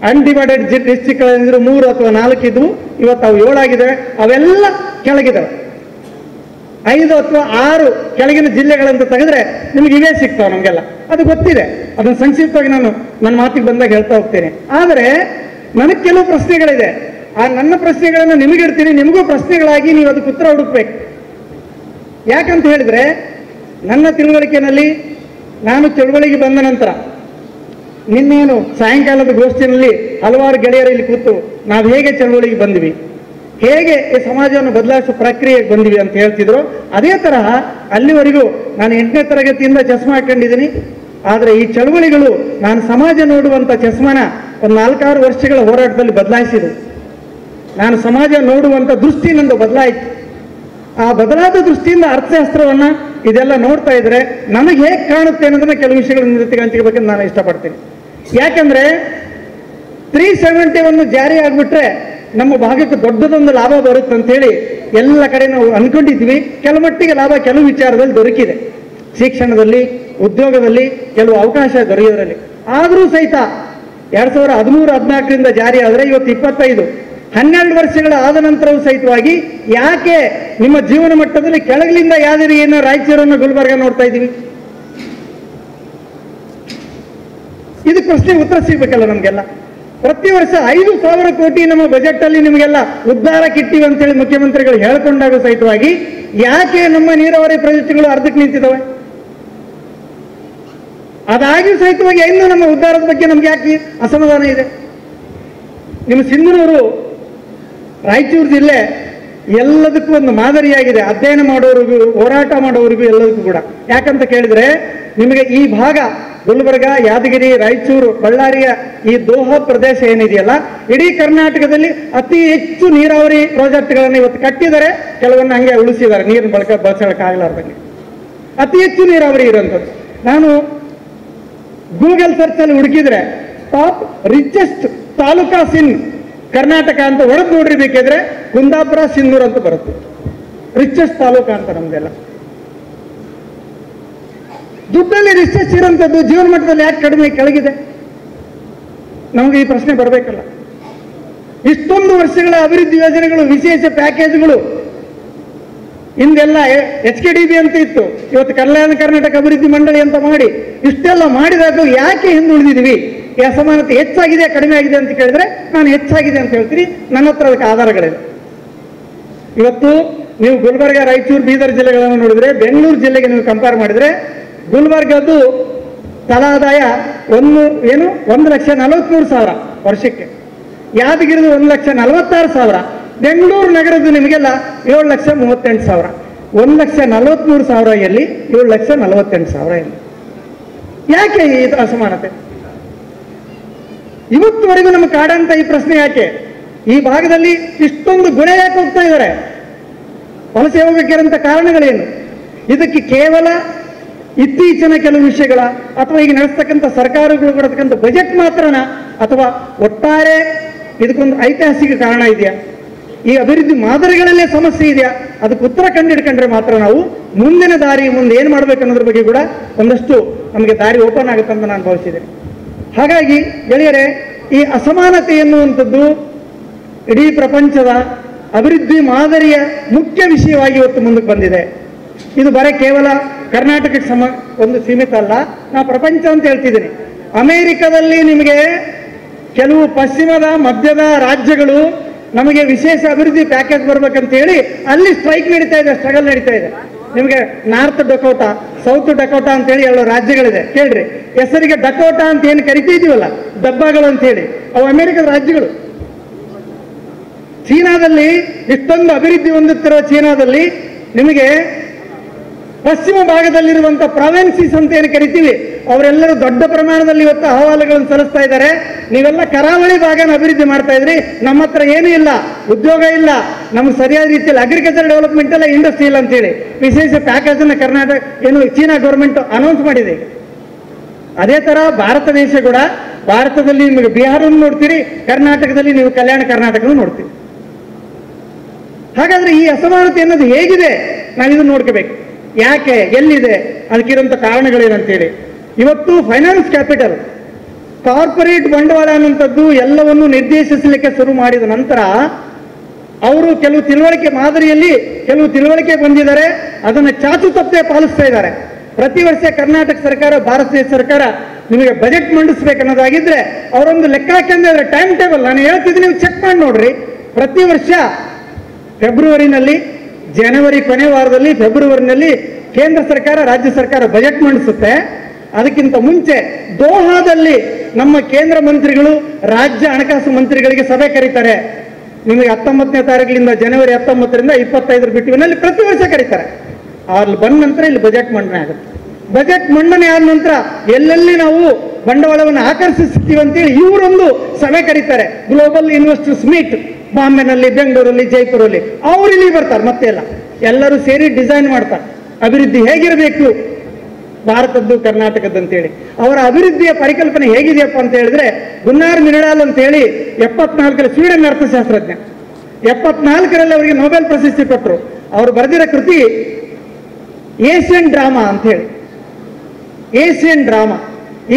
ಅನ್ಡಿವೈಡೆಡ್ ಡಿಸ್ಟ್ರಿಕ್ಟ್ಗಳಿಂದ 3 ಅಥವಾ 4 ಇದ್ವು, ಇವತ್ತು ಅವು 7 ಆಗಿದ್ದಾವೆ. ಅವೆಲ್ಲ ಕೆಳಗಿದ್ದಾವೆ. 5 ಅಥವಾ 6 ಕೆಳಗಿನ ಜಿಲ್ಲೆಗಳಂತ ತೆಗೆದ್ರೆ ನಿಮ್ಗೆ ಇವೇ ಸಿಗ್ತಾವೆ ನಮಗೆಲ್ಲ, ಅದು ಗೊತ್ತಿದೆ. ಅದನ್ನು ಸಂಕ್ಷಿಪ್ತವಾಗಿ ನಾನು ನನ್ನ ಮಾತಿಗೆ ಬಂದಾಗ ಹೇಳ್ತಾ ಹೋಗ್ತೇನೆ. ಆದರೆ ನನಗೆ ಕೆಲವು ಪ್ರಶ್ನೆಗಳಿದೆ. ಆ ನನ್ನ ಪ್ರಶ್ನೆಗಳನ್ನು ನಿಮಗಿಡ್ತೀನಿ, ನಿಮಗೂ ಪ್ರಶ್ನೆಗಳಾಗಿ ನೀವು ಅದಕ್ಕೆ ಉತ್ತರ ಹುಡುಕ್ಬೇಕು. ಯಾಕಂತ ಹೇಳಿದ್ರೆ ನನ್ನ ತಿಳುವಳಿಕೆಯಲ್ಲಿ, ನಾನು ಚಳುವಳಿಗೆ ಬಂದ ನಂತರ ನಿನ್ನೇನು ಸಾಯಂಕಾಲದ ಗೋಷ್ಠಿನಲ್ಲಿ ಹಲವಾರು ಗೆಳೆಯರು ಇಲ್ಲಿ ಕೂತು ನಾವು ಹೇಗೆ ಚಳುವಳಿಗೆ ಬಂದ್ವಿ, ಹೇಗೆ ಈ ಸಮಾಜವನ್ನು ಬದಲಾಯಿಸುವ ಪ್ರಕ್ರಿಯೆಗೆ ಬಂದಿವಿ ಅಂತ ಹೇಳ್ತಿದ್ರು, ಅದೇ ತರಹ ಅಲ್ಲಿವರೆಗೂ ನಾನು 8ನೇ ತರಗತಿಯಿಂದ ಚಸ್ಮಾ ಹಾಕೊಂಡಿದ್ದೀನಿ. ಆದರೆ ಈ ಚಳುವಳಿಗಳು ನಾನು ಸಮಾಜ ನೋಡುವಂಥ ಚಸ್ಮಾನ ಒಂದು 4-6 ವರ್ಷಗಳ ಹೋರಾಟದಲ್ಲಿ ಬದಲಾಯಿಸಿದೆ. ನಾನು ಸಮಾಜ ನೋಡುವಂಥ ದೃಷ್ಟಿ ನಂದು ಬದಲಾಯಿತು. ಆ ಬದಲಾದ ದೃಷ್ಟಿಯಿಂದ ಅರ್ಥಶಾಸ್ತ್ರವನ್ನ ಇದೆಲ್ಲ ನೋಡ್ತಾ ಇದ್ರೆ ನನಗೆ ಹೇಗೆ ಕಾಣುತ್ತೆ ಅನ್ನೋದನ್ನ ಕೆಲವು ವಿಷಯಗಳ ಜೊತೆಗೆ ಹಂಚಿಕೆ ನಾನು ಇಷ್ಟಪಡ್ತೀನಿ. ಯಾಕಂದ್ರೆ 371 ಜಾರಿ ಆಗ್ಬಿಟ್ರೆ ನಮ್ಮ ಭಾಗಕ್ಕೆ ದೊಡ್ಡದೊಂದು ಲಾಭ ಬರುತ್ತೆ ಅಂತೇಳಿ ಎಲ್ಲ ಕಡೆ ನಾವು ಅನ್ಕೊಂಡಿದ್ವಿ. ಕೆಲವು ಮಟ್ಟಿಗೆ ಲಾಭ ಕೆಲವು ವಿಚಾರದಲ್ಲಿ ದೊರಕಿದೆ, ಶಿಕ್ಷಣದಲ್ಲಿ, ಉದ್ಯೋಗದಲ್ಲಿ ಕೆಲವು ಅವಕಾಶ ದೊರೆಯೋದ್ರಲ್ಲಿ. ಆದರೂ ಸಹಿತ 2013-14ರಿಂದ ಜಾರಿ ಆದರೆ ಇವತ್ತು 25, 12 ವರ್ಷಗಳ ಆದ ನಂತರವೂ ಸಹಿತವಾಗಿ ಯಾಕೆ ನಿಮ್ಮ ಜೀವನ ಮಟ್ಟದಲ್ಲಿ ಕೆಳಗಿನಿಂದ ಯಾದಗಿರಿಯನ್ನು, ರಾಯಚೂರನ್ನು, ಗುಲ್ಬರ್ಗ ನೋಡ್ತಾ ಇದ್ದೀವಿ? ಇದಕ್ಕೆ ಪ್ರಶ್ನೆಗೆ ಉತ್ತರ ಸಿಗ್ಬೇಕಲ್ಲ ನಮಗೆಲ್ಲ. ಪ್ರತಿ ವರ್ಷ 5,000 ಕೋಟಿ ನಮ್ಮ ಬಜೆಟ್ ಅಲ್ಲಿ ನಿಮಗೆಲ್ಲ ಉದ್ಧಾರಕ್ಕೆ ಇಟ್ಟಿವಿ ಅಂತೇಳಿ ಮುಖ್ಯಮಂತ್ರಿಗಳು ಹೇಳ್ಕೊಂಡಾಗ ಸಹಿತವಾಗಿ ಯಾಕೆ ನಮ್ಮ ನೀರಾವರಿ ಪ್ರಾಜೆಕ್ಟ್ಗಳು ಅರ್ಧಕ್ಕೆ ನಿಂತಿದ್ದಾವೆ? ಅದಾಗಿ ಸಹಿತವಾಗಿ ಇನ್ನೂ ನಮ್ಮ ಉದ್ಧಾರದ ಬಗ್ಗೆ ನಮ್ಗೆ ಯಾಕೆ ಅಸಮಾಧಾನ ಇದೆ? ನಿಮ್ಮ ಸಿಂಧನೂರು, ರಾಯಚೂರು ಜಿಲ್ಲೆ ಎಲ್ಲದಕ್ಕೂ ಒಂದು ಮಾದರಿಯಾಗಿದೆ, ಅಧ್ಯಯನ ಮಾಡೋರಿಗೂ, ಹೋರಾಟ ಮಾಡೋರಿಗೂ, ಎಲ್ಲದಕ್ಕೂ ಕೂಡ. ಯಾಕಂತ ಕೇಳಿದ್ರೆ ನಿಮಗೆ ಈ ಭಾಗ ಗುಲ್ಬರ್ಗ, ಯಾದಗಿರಿ, ರಾಯಚೂರು, ಬಳ್ಳಾರಿಯ ಈ ದೋಹ ಪ್ರದೇಶ ಏನಿದೆಯಲ್ಲ, ಇಡೀ ಕರ್ನಾಟಕದಲ್ಲಿ ಅತಿ ಹೆಚ್ಚು ನೀರಾವರಿ ಪ್ರಾಜೆಕ್ಟ್ಗಳನ್ನು ಇವತ್ತು ಕಟ್ಟಿದ್ದಾರೆ, ಕೆಲವನ್ನ ಹಂಗೆ ಉಳಿಸಿದ್ದಾರೆ, ನೀರಿನ ಬಳಸೋಕ್ಕಾಗಲಾರ್ದಂಗೆ. ಅತಿ ಹೆಚ್ಚು ನೀರಾವರಿ ಇರುವಂಥದ್ದು. ನಾನು ಗೂಗಲ್ ಸರ್ಚ್ ಅಲ್ಲಿ ಹುಡುಕಿದ್ರೆ ಟಾಪ್ ರಿಚೆಸ್ಟ್ ತಾಲೂಕಾಸ್ ಇನ್ ಕರ್ನಾಟಕ ಅಂತ ಹೊಡೆದು ನೋಡ್ರಿ, ಬೇಕಿದ್ರೆ ಕುಂದಾಪುರ, ಸಿಂಧೂರು ಅಂತ ಬರುತ್ತೆ. ರಿಚೆಸ್ಟ್ ತಾಲೂಕಾ ಅಂತ ನಮ್ದೆಲ್ಲ. ದುಡ್ಡಲ್ಲಿ ರಿಚೆಸ್ಟ್ ಇರೋಂಥದ್ದು ಜೀವನ ಮಟ್ಟದಲ್ಲಿ ಯಾಕೆ ಕಡಿಮೆ ಕೆಳಗಿದೆ? ನಮಗೆ ಈ ಪ್ರಶ್ನೆ ಬರಬೇಕಲ್ಲ. ಇಷ್ಟೊಂದು ವರ್ಷಗಳ ಅಭಿವೃದ್ಧಿ ಯೋಜನೆಗಳು, ವಿಶೇಷ ಪ್ಯಾಕೇಜ್ಗಳು, ಹಿಂದೆಲ್ಲ HKDB ಅಂತ ಇತ್ತು, ಇವತ್ತು ಕಲ್ಯಾಣ ಕರ್ನಾಟಕ ಅಭಿವೃದ್ಧಿ ಮಂಡಳಿ ಅಂತ ಮಾಡಿ ಇಷ್ಟೆಲ್ಲ ಮಾಡಿದಾಗ ಯಾಕೆ ಹಿಂದುಳಿದಿದ್ದೀವಿ? ಈ ಅಸಮಾನತೆ ಹೆಚ್ಚಾಗಿದೆ ಕಡಿಮೆ ಆಗಿದೆ ಅಂತ ಕೇಳಿದ್ರೆ ನಾನು ಹೆಚ್ಚಾಗಿದೆ ಅಂತ ಹೇಳ್ತೀನಿ. ನನ್ನ ಹತ್ರ ಅದಕ್ಕೆ ಆಧಾರಗಳಿದೆ. ಇವತ್ತು ನೀವು ಗುಲ್ಬರ್ಗ, ರಾಯಚೂರು, ಬೀದರ್ ಜಿಲ್ಲೆಗಳನ್ನು ನೋಡಿದ್ರೆ, ಬೆಂಗಳೂರು ಜಿಲ್ಲೆಗೆ ನೀವು ಕಂಪೇರ್ ಮಾಡಿದ್ರೆ ಗುಲ್ಬರ್ಗದ್ದು ತಲಾದಾಯ 1,43,000 ವರ್ಷಕ್ಕೆ, ಯಾದಗಿರಿದು 1,46,000, ಬೆಂಗಳೂರು ನಗರದ್ದು ನಿಮಗೆಲ್ಲ 7,38,000. 1,43,000 ಎಲ್ಲಿ, 7,48,000 ಎಲ್ಲಿ? ಯಾಕೆ ಈ ಅಸಮಾನತೆ? ಇವತ್ತುವರೆಗೂ ನಮಗೆ ಕಾಡಂತ ಈ ಪ್ರಶ್ನೆ ಯಾಕೆ? ಈ ಭಾಗದಲ್ಲಿ ಇಷ್ಟೊಂದು ಗುಣ ಯಾಕೆ ಹೋಗ್ತಾ ಇದ್ದಾರೆ? ವಲಸೆ ಹೋಗಕ್ಕಿರಂತ ಕಾರಣಗಳೇನು? ಇದಕ್ಕೆ ಕೇವಲ ಇತ್ತೀಚಿನ ಕೆಲವು ವಿಷಯಗಳ ಅಥವಾ ಈಗ ನಡೆಸ್ತಕ್ಕಂಥ ಸರ್ಕಾರಗಳು ಕೊಡತಕ್ಕಂಥ ಬಜೆಟ್ ಮಾತ್ರನ, ಅಥವಾ ಒಟ್ಟಾರೆ ಇದಕ್ಕೊಂದು ಐತಿಹಾಸಿಕ ಕಾರಣ ಇದೆಯಾ? ಈ ಅಭಿವೃದ್ಧಿ ಮಾದರಿಗಳಲ್ಲೇ ಸಮಸ್ಯೆ ಇದೆಯಾ? ಅದಕ್ಕೆ ಉತ್ತರ ಕಂಡಿಡ್ಕೊಂಡ್ರೆ ಮಾತ್ರ ನಾವು ಮುಂದಿನ ದಾರಿ ಮುಂದೆ ಏನು ಮಾಡಬೇಕು ಅನ್ನೋದ್ರ ಬಗ್ಗೆ ಕೂಡ ಒಂದಷ್ಟು ನಮಗೆ ದಾರಿ ಓಪನ್ ಆಗುತ್ತೆ ಅಂತ ನಾನು ಭಾವಿಸಿದ್ದೇನೆ. ಹಾಗಾಗಿ ಗೆಳೆಯರೇ, ಈ ಅಸಮಾನತೆ ಎನ್ನುವಂಥದ್ದು ಇಡೀ ಪ್ರಪಂಚದ ಅಭಿವೃದ್ಧಿ ಮಾದರಿಯ ಮುಖ್ಯ ವಿಷಯವಾಗಿ ಇವತ್ತು ಮುಂದಕ್ಕೆ ಬಂದಿದೆ. ಇದು ಕೇವಲ ಕರ್ನಾಟಕಕ್ಕೆ ಒಂದು ಸೀಮಿತ ಅಲ್ಲ, ನಾನು ಪ್ರಪಂಚ ಅಂತ ಹೇಳ್ತಿದ್ದೀನಿ. ಅಮೆರಿಕದಲ್ಲಿ ನಿಮಗೆ ಕೆಲವು ಪಶ್ಚಿಮದ ಮಧ್ಯದ ರಾಜ್ಯಗಳು ನಮಗೆ ವಿಶೇಷ ಅಭಿವೃದ್ಧಿ ಪ್ಯಾಕೇಜ್ ಬರ್ಬೇಕಂತ ಹೇಳಿ ಅಲ್ಲಿ ಸ್ಟ್ರೈಕ್ ನಡೀತಾ ಇದೆ, ಸ್ಟ್ರಗಲ್ ನಡೀತಾ ಇದೆ. ನಿಮಗೆ ನಾರ್ತ್ ಡಕೋಟಾ, ಸೌತ್ ಡಕೋಟಾ ಅಂತ ಹೇಳಿ 2 ರಾಜ್ಯಗಳಿದೆ. ಕೇಳ್ರಿ, ಹೆಸರಿಗೆ ಡಕೋಟಾ ಅಂತ ಏನು ಕರಿತಿದೀವಲ್ಲ, ಡಬ್ಬಗಳು ಅಂತ ಹೇಳಿ, ಅವು ಅಮೆರಿಕದ ರಾಜ್ಯಗಳು. ಚೀನಾದಲ್ಲಿ ಇಷ್ಟೊಂದು ಅಭಿವೃದ್ಧಿ ಹೊಂದುತ್ತಿರುವ ಚೀನಾದಲ್ಲಿ ನಿಮಗೆ ಪಶ್ಚಿಮ ಭಾಗದಲ್ಲಿರುವಂಥ ಪ್ರಾವಿನ್ಸೀಸ್ ಅಂತ ಏನು ಕರಿತೀವಿ, ಅವರೆಲ್ಲರೂ ದೊಡ್ಡ ಪ್ರಮಾಣದಲ್ಲಿ ಇವತ್ತು ಅಹವಾಲುಗಳನ್ನು ಸಲ್ಲಿಸ್ತಾ ಇದ್ದಾರೆ. ನೀವೆಲ್ಲ ಕರಾವಳಿ ಭಾಗನ ಅಭಿವೃದ್ಧಿ ಮಾಡ್ತಾ ಇದ್ರಿ, ನಮ್ಮ ಹತ್ರ ಏನೂ ಇಲ್ಲ, ಉದ್ಯೋಗ ಇಲ್ಲ, ನಮ್ಗೆ ಸರಿಯಾದ ರೀತಿಯಲ್ಲಿ ಅಗ್ರಿಕಲ್ಚರ್ ಡೆವಲಪ್ಮೆಂಟ್ ಎಲ್ಲ ಇಂಡಸ್ಟ್ರಿ ಇಲ್ಲ ಅಂತೇಳಿ ವಿಶೇಷ ಪ್ಯಾಕೇಜ್ ಅನ್ನು ಕರ್ನಾಟಕ ಚೀನಾ ಗೌರ್ಮೆಂಟ್ ಅನೌನ್ಸ್ ಮಾಡಿದೆ ಈಗ. ಅದೇ ತರ ಭಾರತ ದೇಶ ಕೂಡ, ಭಾರತದಲ್ಲಿ ನಿಮಗೆ ಬಿಹಾರವನ್ನು ನೋಡ್ತೀರಿ, ಕರ್ನಾಟಕದಲ್ಲಿ ನೀವು ಕಲ್ಯಾಣ ಕರ್ನಾಟಕವನ್ನು ನೋಡ್ತೀರಿ. ಹಾಗಾದ್ರೆ ಈ ಅಸಮಾನತೆ ಅನ್ನೋದು ಹೇಗಿದೆ, ನಾವಿದನ್ನು ನೋಡ್ಕೋಬೇಕು. ಯಾಕೆ, ಎಲ್ಲಿದೆ, ಅದಕ್ಕಿರುವಂಥ ಕಾರಣಗಳೇನಂತೇಳಿ. ಇವತ್ತು ಫೈನಾನ್ಸ್ ಕ್ಯಾಪಿಟಲ್, ಕಾರ್ಪೊರೇಟ್ ಬಂಡವಾಳ ಅನ್ನುವಂಥದ್ದು ಎಲ್ಲವನ್ನು ನಿರ್ದೇಶಿಸಲಿಕ್ಕೆ ಶುರು ಮಾಡಿದ ನಂತರ ಅವರು ಕೆಲವು ತಿಳುವಳಿಕೆ ಮಾದರಿಯಲ್ಲಿ ಕೆಲವು ತಿಳುವಳಿಕೆ ಬಂದಿದ್ದಾರೆ, ಅದನ್ನು ಚಾಚು ತಪ್ಪದೆ ಪಾಲಿಸ್ತಾ ಇದ್ದಾರೆ. ಪ್ರತಿ ವರ್ಷ ಕರ್ನಾಟಕ ಸರ್ಕಾರ, ಭಾರತ ದೇಶ ಸರ್ಕಾರ ನಿಮಗೆ ಬಜೆಟ್ ಮಂಡಿಸ್ಬೇಕನ್ನೋದಾಗಿದ್ರೆ ಅವರೊಂದು ಲೆಕ್ಕ ಹಾಕಿದ್ರೆ ಟೈಮ್ ಟೇಬಲ್ ನಾನು ಹೇಳ್ತಿದ್ದೀನಿ, ನೀವು ಚೆಕ್ ಮಾಡಿ ನೋಡ್ರಿ. ಪ್ರತಿ ವರ್ಷ ಫೆಬ್ರವರಿನಲ್ಲಿ, ಜನವರಿ ಕೊನೆ ವಾರದಲ್ಲಿ, ಫೆಬ್ರವರಿನಲ್ಲಿ ಕೇಂದ್ರ ಸರ್ಕಾರ, ರಾಜ್ಯ ಸರ್ಕಾರ ಬಜೆಟ್ ಮಂಡಿಸುತ್ತೆ. ಅದಕ್ಕಿಂತ ಮುಂಚೆ ದೋಹಾದಲ್ಲಿ ನಮ್ಮ ಕೇಂದ್ರ ಮಂತ್ರಿಗಳು ರಾಜ್ಯ ಹಣಕಾಸು ಮಂತ್ರಿಗಳಿಗೆ ಸಭೆ ಕರೀತಾರೆ. ನಿಮಗೆ 19ನೇ ತಾರೀಕಿನಿಂದ ಜನವರಿ 19ರಿಂದ 25 ಬಿಟ್ಟುವಿನಲ್ಲಿ ಪ್ರತಿ ವರ್ಷ ಕರೀತಾರೆ. ಅಲ್ಲಿ ಬಂದ ನಂತರ ಇಲ್ಲಿ ಬಜೆಟ್ ಮಂಡನೆ ಆಗುತ್ತೆ. ಬಜೆಟ್ ಮಂಡನೆ ಆದ ನಂತರ ಎಲ್ಲೆಲ್ಲಿ ನಾವು ಬಂಡವಾಳವನ್ನು ಆಕರ್ಷಿಸ್ತೀವಿ ಅಂತೇಳಿ ಇವರೊಂದು ಸಭೆ ಕರೀತಾರೆ, ಗ್ಲೋಬಲ್ ಇನ್ವೆಸ್ಟರ್ಸ್ ಮೀಟ್. ಬಾಂಬೆನಲ್ಲಿ, ಬೆಂಗಳೂರಲ್ಲಿ, ಜೈಪುರಲ್ಲಿ ಅವ್ರು ಇಲ್ಲಿ ಬರ್ತಾರೆ. ಮತ್ತೆ ಎಲ್ಲರೂ ಸೇರಿ ಡಿಸೈನ್ ಮಾಡ್ತಾರೆ ಅಭಿವೃದ್ಧಿ ಹೇಗಿರಬೇಕು ಭಾರತದ್ದು, ಕರ್ನಾಟಕದ್ದು ಅಂತೇಳಿ. ಅವರ ಅಭಿವೃದ್ಧಿಯ ಪರಿಕಲ್ಪನೆ ಹೇಗಿದೆಯಪ್ಪ ಅಂತ ಹೇಳಿದ್ರೆ, ಗುನ್ನಾರ್ ಮಿರ್ಡಾಲ್ ಅಂತೇಳಿ 74ರಲ್ಲಿ ಸ್ವೀಡನ್ ಅರ್ಥಶಾಸ್ತ್ರಜ್ಞ, 74ರಲ್ಲಿ ಅವರಿಗೆ ನೊಬೆಲ್ ಪ್ರಶಸ್ತಿ ಕೊಟ್ಟರು. ಅವರು ಬರೆದಿರೋ ಕೃತಿ ಏಷ್ಯನ್ ಡ್ರಾಮಾ ಅಂತ ಹೇಳಿ. ಏಷ್ಯನ್ ಡ್ರಾಮಾ,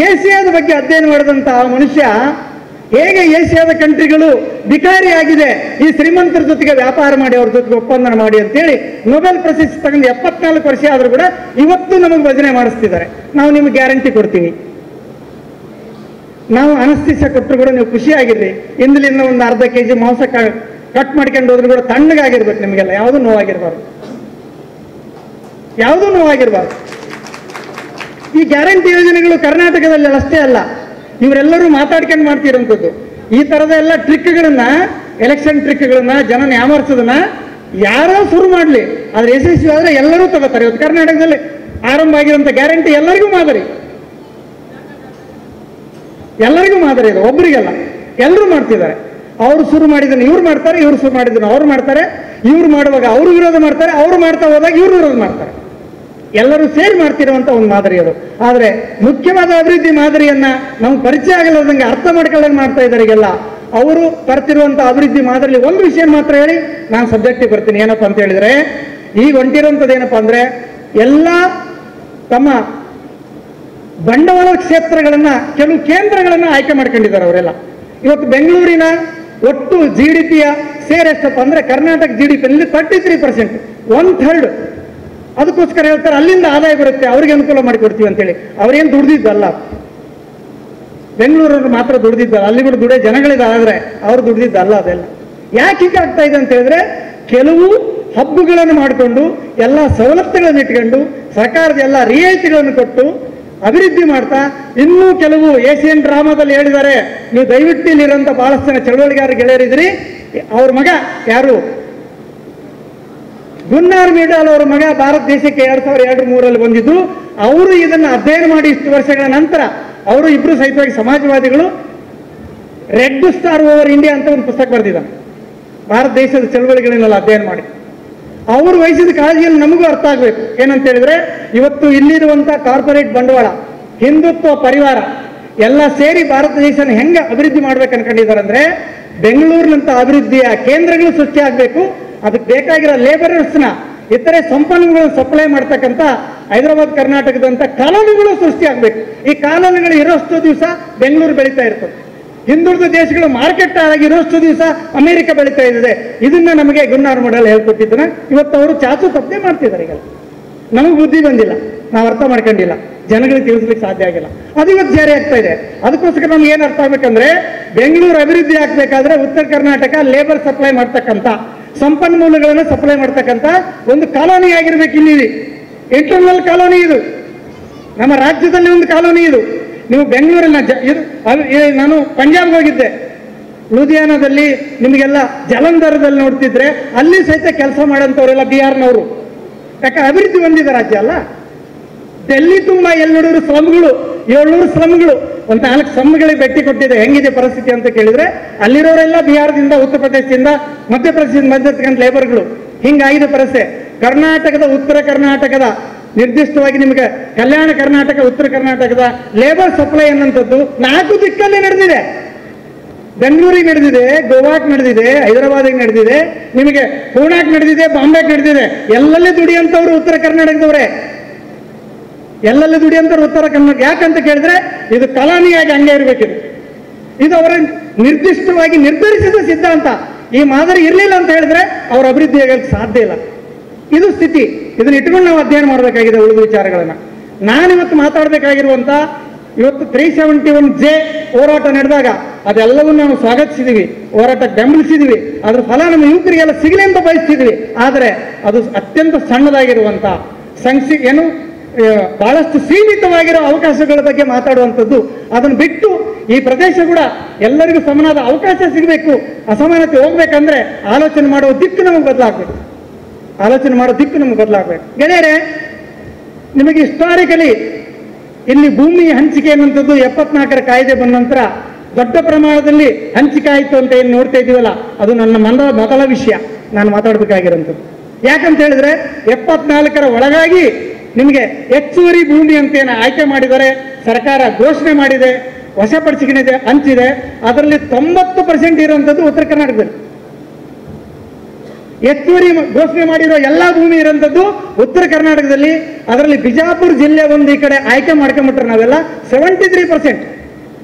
ಏಷ್ಯಾದ ಬಗ್ಗೆ ಅಧ್ಯಯನ ಮಾಡಿದಂತಹ ಮನುಷ್ಯ ಹೇಗೆ ಏಷ್ಯಾದ ಕಂಟ್ರಿಗಳು ಬಿಕಾರಿಯಾಗಿದೆ, ಈ ಶ್ರೀಮಂತರ ಜೊತೆಗೆ ವ್ಯಾಪಾರ ಮಾಡಿ ಅವ್ರ ಜೊತೆಗೆ ಒಪ್ಪಂದ ಮಾಡಿ ಅಂತೇಳಿ ನೊಬೆಲ್ ಪ್ರಶಸ್ತಿ ತಗೊಂಡು 74 ವರ್ಷ ಆದರೂ ಕೂಡ ಇವತ್ತು ನಮಗೆ ಭಜನೆ ಮಾಡಿಸ್ತಿದ್ದಾರೆ. ನಾವು ನಿಮ್ಗೆ ಗ್ಯಾರಂಟಿ ಕೊಡ್ತೀವಿ, ನಾವು ಅನಸ್ತಿಷ್ಯ ಕೊಟ್ಟರು ಕೂಡ ನೀವು ಖುಷಿಯಾಗಿರ್ರಿ, ಇಂದಲಿಂದ ಒಂದು ಅರ್ಧ kg ಮಾಂಸ ಕಟ್ ಮಾಡ್ಕೊಂಡು ಹೋದ್ರು ಕೂಡ ತಣ್ಣಗಾಗಿರ್ಬೇಕು, ನಿಮಗೆಲ್ಲ ಯಾವುದೂ ನೋವಾಗಿರ್ಬಾರ್ದು, ಯಾವುದೂ ನೋವಾಗಿರ್ಬಾರ್ದು. ಈ ಗ್ಯಾರಂಟಿ ಯೋಜನೆಗಳು ಕರ್ನಾಟಕದಲ್ಲಿ ಅಷ್ಟೇ ಅಲ್ಲ, ಇವರೆಲ್ಲರೂ ಮಾತಾಡ್ಕೊಂಡು ಮಾಡ್ತಿರೋಂಥದ್ದು. ಈ ತರದ ಎಲ್ಲ ಟ್ರಿಕ್ಗಳನ್ನ, ಎಲೆಕ್ಷನ್ ಟ್ರಿಕ್ಗಳನ್ನ, ಜನನ ಯಾಮರ್ಸೋದನ್ನ ಯಾರೋ ಶುರು ಮಾಡಲಿ, ಆದ್ರೆ ಯಶಸ್ವಿ ಆದ್ರೆ ಎಲ್ಲರೂ ತಗೋತಾರೆ. ಇವತ್ತು ಕರ್ನಾಟಕದಲ್ಲಿ ಆರಂಭ ಆಗಿರುವಂತ ಗ್ಯಾರಂಟಿ ಎಲ್ಲರಿಗೂ ಮಾದರಿ, ಎಲ್ಲರಿಗೂ ಮಾದರಿ ಇದೆ, ಒಬ್ಬರಿಗೆಲ್ಲ, ಎಲ್ಲರೂ ಮಾಡ್ತಿದ್ದಾರೆ. ಅವರು ಶುರು ಮಾಡಿದ್ದನ್ನು ಇವ್ರು ಮಾಡ್ತಾರೆ, ಇವ್ರು ಶುರು ಮಾಡಿದ್ದನ್ನು ಅವ್ರು ಮಾಡ್ತಾರೆ, ಇವ್ರು ಮಾಡುವಾಗ ಅವರು ವಿರೋಧ ಮಾಡ್ತಾರೆ, ಅವರು ಮಾಡ್ತಾ ಹೋದಾಗ ಇವ್ರು ವಿರೋಧ ಮಾಡ್ತಾರೆ. ಎಲ್ಲರೂ ಸೇರಿ ಮಾಡ್ತಿರುವಂತ ಒಂದು ಮಾದರಿ ಅದು. ಆದ್ರೆ ಮುಖ್ಯವಾದ ಅಭಿವೃದ್ಧಿ ಮಾದರಿಯನ್ನ ನಮ್ಗೆ ಪರಿಚಯ ಆಗಲಾರ್ದಂಗೆ ಅರ್ಥ ಮಾಡ್ಕೊಳ್ಳೋಕೆ ಮಾಡ್ತಾ ಇದ್ದಾರೆ ಈಗೆಲ್ಲ. ಅವರು ತರ್ತಿರುವಂತ ಅಭಿವೃದ್ಧಿ ಮಾದರಿಯಲ್ಲಿ ಒಂದು ವಿಷಯ ಮಾತ್ರ ಹೇಳಿ ನಾನು ಸಬ್ಜೆಕ್ಟಿಗೆ ಬರ್ತೀನಿ. ಏನಪ್ಪಾ ಅಂತ ಹೇಳಿದ್ರೆ, ಈಗ ಹೊಂಟಿರುವಂಥದ್ದು ಏನಪ್ಪಾ ಅಂದ್ರೆ, ಎಲ್ಲ ತಮ್ಮ ಬಂಡವಾಳ ಕ್ಷೇತ್ರಗಳನ್ನ, ಕೆಲವು ಕೇಂದ್ರಗಳನ್ನ ಆಯ್ಕೆ ಮಾಡ್ಕೊಂಡಿದ್ದಾರೆ ಅವರೆಲ್ಲ. ಇವತ್ತು ಬೆಂಗಳೂರಿನ ಒಟ್ಟು GDPಯ ಸೇರ್ ಎಷ್ಟಪ್ಪ ಅಂದ್ರೆ ಕರ್ನಾಟಕ GDPಯಲ್ಲಿ 33%, 1/3. ಅದಕ್ಕೋಸ್ಕರ ಹೇಳ್ತಾರೆ ಅಲ್ಲಿಂದ ಆದಾಯ ಬರುತ್ತೆ, ಅವ್ರಿಗೆ ಅನುಕೂಲ ಮಾಡಿಕೊಡ್ತೀವಿ ಅಂತೇಳಿ. ಅವ್ರೇನು ದುಡ್ದಿದ್ದಲ್ಲ, ಬೆಂಗಳೂರವ್ರು ಮಾತ್ರ ದುಡ್ದಿದ್ದಲ್ಲ, ಅಲ್ಲಿ ಕೂಡ ದುಡಿಯೋ ಜನಗಳಿದಾದ್ರೆ ಅವ್ರು ದುಡ್ದಿದ್ದಲ್ಲ. ಅದೆಲ್ಲ ಯಾಕೆ ಹೀಗಾಗ್ತಾ ಇದೆ ಅಂತ ಹೇಳಿದ್ರೆ, ಕೆಲವು ಹಬ್ಬಗಳನ್ನು ಮಾಡಿಕೊಂಡು ಎಲ್ಲ ಸವಲತ್ತುಗಳನ್ನು ಇಟ್ಕೊಂಡು ಸರ್ಕಾರದ ಎಲ್ಲ ರಿಯಾಯಿತಿಗಳನ್ನು ಕೊಟ್ಟು ಅಭಿವೃದ್ಧಿ ಮಾಡ್ತಾ, ಇನ್ನೂ ಕೆಲವು ಏಷಿಯನ್ ಡ್ರಾಮಾದಲ್ಲಿ ಹೇಳಿದ್ದಾರೆ, ನೀವು ದಯವಿಟ್ಟು ಇಲ್ಲಿರೋಂಥ ಬಹಳಷ್ಟು ಜನ ಚಳವಳಿಗಾರ ಗೆಳೆಯರಿದ್ರಿ, ಅವ್ರ ಮಗ ಯಾರು ಗುನ್ನಾರ್ ಮೀಡಾಲ್ ಅವ್ರ ಮಗ ಭಾರತ ದೇಶಕ್ಕೆ 2002-3 ಬಂದಿದ್ದು. ಅವರು ಇದನ್ನ ಅಧ್ಯಯನ ಮಾಡಿ ಇಷ್ಟು ವರ್ಷಗಳ ನಂತರ ಅವರು ಇಬ್ರು ಸಹಿತವಾಗಿ ಸಮಾಜವಾದಿಗಳು ರೆಡ್ ಸ್ಟಾರ್ ಓವರ್ ಇಂಡಿಯಾ ಅಂತ ಒಂದು ಪುಸ್ತಕ ಬರೆದಿದ್ದಾನೆ, ಭಾರತ ದೇಶದ ಚಳವಳಿಗಳನ್ನೆಲ್ಲ ಅಧ್ಯಯನ ಮಾಡಿ. ಅವರು ವಹಿಸಿದ ಕಾಳಜಿಯಲ್ಲಿ ನಮಗೂ ಅರ್ಥ ಆಗ್ಬೇಕು. ಏನಂತ ಹೇಳಿದ್ರೆ, ಇವತ್ತು ಇಲ್ಲಿರುವಂತ ಕಾರ್ಪೊರೇಟ್ ಬಂಡವಾಳ, ಹಿಂದುತ್ವ ಪರಿವಾರ ಎಲ್ಲ ಸೇರಿ ಭಾರತ ದೇಶನ ಹೆಂಗ ಅಭಿವೃದ್ಧಿ ಮಾಡ್ಬೇಕು ಅನ್ಕೊಂಡಿದ್ದಾರೆ ಅಂದ್ರೆ, ಬೆಂಗಳೂರಿನಂತ ಅಭಿವೃದ್ಧಿಯ ಕೇಂದ್ರಗಳು ಸೃಷ್ಟಿ ಆಗ್ಬೇಕು. ಅದಕ್ಕೆ ಬೇಕಾಗಿರೋ ಲೇಬರರ್ಸ್ನ, ಇತರೆ ಸಂಪನ್ಮೂಲಗಳನ್ನು ಸಪ್ಲೈ ಮಾಡ್ತಕ್ಕಂಥ ಹೈದರಾಬಾದ್ ಕರ್ನಾಟಕದಂತ ಕಾಲೋನಿಗಳು ಸೃಷ್ಟಿ ಆಗ್ಬೇಕು. ಈ ಕಾಲೋನಿಗಳು ಇರೋಷ್ಟು ದಿವಸ ಬೆಂಗಳೂರು ಬೆಳೀತಾ ಇರ್ತದೆ, ಹಿಂದುಳಿದ ದೇಶಗಳು ಮಾರ್ಕೆಟ್ ಆಗಿರೋಷ್ಟು ದಿವಸ ಅಮೆರಿಕ ಬೆಳೀತಾ ಇದೆ. ಇದನ್ನ ನಮಗೆ ಗುನ್ನಾರ್ ಮಾಡೆಲ್ ಹೇಳ್ಕೊಟ್ಟಿದ್ದನ್ನ ಇವತ್ತು ಅವರು ಚಾಚು ತಪ್ಪದೆ ಮಾಡ್ತಿದ್ದಾರೆ. ಈಗ ನಮಗೆ ಬುದ್ಧಿ ಬಂದಿಲ್ಲ, ನಾವು ಅರ್ಥ ಮಾಡ್ಕೊಂಡಿಲ್ಲ, ಜನಗಳಿಗೆ ತಿಳಿಸ್ಲಿಕ್ಕೆ ಸಾಧ್ಯ ಆಗಿಲ್ಲ. ಅದು ಇವತ್ತು ಜಾರಿ ಆಗ್ತಾ ಇದೆ. ಅದಕ್ಕೋಸ್ಕರ ನಮ್ಗೆ ಏನು ಅರ್ಥ ಆಗ್ಬೇಕಂದ್ರೆ, ಬೆಂಗಳೂರು ಅಭಿವೃದ್ಧಿ ಆಗ್ಬೇಕಾದ್ರೆ ಉತ್ತರ ಕರ್ನಾಟಕ ಲೇಬರ್ ಸಪ್ಲೈ ಮಾಡ್ತಕ್ಕಂಥ, ಸಂಪನ್ಮೂಲಗಳನ್ನು ಸಪ್ಲೈ ಮಾಡ್ತಕ್ಕಂಥ ಒಂದು ಕಾಲೋನಿ ಆಗಿರ್ಬೇಕು. ಇಲ್ಲಿ ಇಂಟರ್ನಲ್ ಕಾಲೋನಿ ಇದು, ನಮ್ಮ ರಾಜ್ಯದಲ್ಲಿ ಒಂದು ಕಾಲೋನಿ ಇದು. ನೀವು ಬೆಂಗಳೂರಿನ ನಾನು ಪಂಜಾಬ್ಗೆ ಹೋಗಿದ್ದೆ, ಲೂಧಿಯಾನದಲ್ಲಿ ನಿಮಗೆಲ್ಲ ಜಲಂಧರದಲ್ಲಿ ನೋಡ್ತಿದ್ರೆ ಅಲ್ಲಿ ಸಹಿತ ಕೆಲಸ ಮಾಡೋಂಥವರೆಲ್ಲ ಬಿಹಾರ್ನವರು. ಯಾಕೆ ಅಭಿವೃದ್ಧಿ ಹೊಂದಿದ ರಾಜ್ಯ ಅಲ್ಲ. ಡೆಲ್ಲಿ ತುಂಬಾ ಎಲ್ಲಿ ನೋಡಿದ್ರು ಸ್ಲಮ್ಗಳು, 700 ಸ್ಲಮ್ಗಳು, ಒಂದು 4 ಸ್ಲಮ್ಗಳಿಗೆ ಭೇಟಿ ಕೊಟ್ಟಿದೆ. ಹೆಂಗಿದೆ ಪರಿಸ್ಥಿತಿ ಅಂತ ಕೇಳಿದ್ರೆ, ಅಲ್ಲಿರೋರೆಲ್ಲ ಬಿಹಾರದಿಂದ, ಉತ್ತರ ಪ್ರದೇಶದಿಂದ, ಮಧ್ಯಪ್ರದೇಶದಿಂದ ಬಂದಿರ್ತಕ್ಕಂಥ ಲೇಬರ್ಗಳು. ಹಿಂಗಾಗಿದೆ ಪರಿಸ್ಥಿತಿ. ಕರ್ನಾಟಕದ, ಉತ್ತರ ಕರ್ನಾಟಕದ, ನಿರ್ದಿಷ್ಟವಾಗಿ ನಿಮಗೆ ಕಲ್ಯಾಣ ಕರ್ನಾಟಕ, ಉತ್ತರ ಕರ್ನಾಟಕದ ಲೇಬರ್ ಸಪ್ಲೈ ಅನ್ನುವಂಥದ್ದು 4 ದಿಕ್ಕಲ್ಲಿ ನಡೆದಿದೆ. ಬೆಂಗಳೂರಿಗೆ ನಡೆದಿದೆ, ಗೋವಾಕ್ ನಡೆದಿದೆ, ಹೈದರಾಬಾದಿಗೆ ನಡೆದಿದೆ, ನಿಮಗೆ ಪೂನಾಕ್ ನಡೆದಿದೆ, ಬಾಂಬೆಗೆ ನಡೆದಿದೆ. ಎಲ್ಲೆಲ್ಲಿ ದುಡಿಯಂತವ್ರು ಉತ್ತರ ಕರ್ನಾಟಕದವರೇ, ಎಲ್ಲೆಲ್ಲಿ ದುಡಿಯಂತವ್ರು ಉತ್ತರ ಕರ್ನಾಟಕ. ಯಾಕಂತ ಕೇಳಿದ್ರೆ, ಇದು ಕಾಲೋನಿಯಾಗಿ ಹಂಗೆ ಇರಬೇಕಿದೆ. ಇದು ಅವರ ನಿರ್ದಿಷ್ಟವಾಗಿ ನಿರ್ಧರಿಸಿದ ಸಿದ್ಧಾಂತ. ಈ ಮಾದರಿ ಇರಲಿಲ್ಲ ಅಂತ ಹೇಳಿದ್ರೆ ಅವ್ರ ಅಭಿವೃದ್ಧಿ ಆಗಕ್ಕೆ ಸಾಧ್ಯ ಇಲ್ಲ. ಇದು ಸ್ಥಿತಿ. ಇದನ್ನ ಇಟ್ಕೊಂಡು ನಾವು ಅಧ್ಯಯನ ಮಾಡಬೇಕಾಗಿದೆ ಉಳಿದ ವಿಚಾರಗಳನ್ನ. ನಾನಿವತ್ತು ಮಾತಾಡಬೇಕಾಗಿರುವಂತ, ಇವತ್ತು 371J ಹೋರಾಟ ನಡೆದಾಗ ಅದೆಲ್ಲವನ್ನೂ ನಾವು ಸ್ವಾಗತಿಸಿದೀವಿ, ಹೋರಾಟಕ್ಕೆ ಬೆಂಬಲಿಸಿದೀವಿ. ಅದ್ರ ಫಲ ನಮ್ಮ ಯುವಕರಿಗೆಲ್ಲ ಸಿಗಲಿ ಅಂತ ಬಯಸ್ತಿದ್ವಿ. ಆದರೆ ಅದು ಅತ್ಯಂತ ಸಣ್ಣದಾಗಿರುವಂತ ಏನು ಬಹಳಷ್ಟು ಸೀಮಿತವಾಗಿರೋ ಅವಕಾಶಗಳ ಬಗ್ಗೆ ಮಾತಾಡುವಂಥದ್ದು. ಅದನ್ನು ಬಿಟ್ಟು ಈ ಪ್ರದೇಶ ಕೂಡ ಎಲ್ಲರಿಗೂ ಸಮನಾದ ಅವಕಾಶ ಸಿಗಬೇಕು, ಅಸಮಾನತೆ ಹೋಗ್ಬೇಕಂದ್ರೆ ಆಲೋಚನೆ ಮಾಡುವ ದಿಕ್ಕು ನಮಗೆ ಬದಲಾಗಬೇಕು. ಗೆಳೆಯರೆ, ನಿಮಗೆ ಹಿಸ್ಟಾರಿಕಲಿ ಇಲ್ಲಿ ಭೂಮಿ ಹಂಚಿಕೆ ಅನ್ನುವಂಥದ್ದು 74ರ ಕಾಯ್ದೆ ಬಂದ ನಂತರ ದೊಡ್ಡ ಪ್ರಮಾಣದಲ್ಲಿ ಹಂಚಿಕೆ ಆಯಿತು ಅಂತ ಏನು ನೋಡ್ತಾ ಇದೀವಲ್ಲ, ಅದು ನನ್ನ ಮೊದಲ ವಿಷಯ ನಾನು ಮಾತಾಡಬೇಕಾಗಿರೋಂಥದ್ದು. ಯಾಕಂತ ಹೇಳಿದ್ರೆ 74ರ ಒಳಗಾಗಿ ನಿಮಗೆ ಹೆಚ್ಚುವರಿ ಭೂಮಿ ಅಂತ ಏನು ಆಯ್ಕೆ ಮಾಡಿದರೆ, ಸರ್ಕಾರ ಘೋಷಣೆ ಮಾಡಿದೆ, ವಶಪಡಿಸಿಕೊಂಡಿದೆ, ಹಂಚಿದೆ. ಅದರಲ್ಲಿ 90% ಇರುವಂಥದ್ದು ಉತ್ತರ ಕರ್ನಾಟಕದಲ್ಲಿ. ಹೆಚ್ಚುವರಿ ಘೋಷಣೆ ಮಾಡಿರೋ ಎಲ್ಲ ಭೂಮಿ ಇರುವಂಥದ್ದು ಉತ್ತರ ಕರ್ನಾಟಕದಲ್ಲಿ. ಅದರಲ್ಲಿ ಬಿಜಾಪುರ ಜಿಲ್ಲೆ ಒಂದು ಈ ಕಡೆ ಆಯ್ಕೆ ಮಾಡ್ಕೊಂಡ್ಬಿಟ್ರೆ ನಾವೆಲ್ಲ 73%.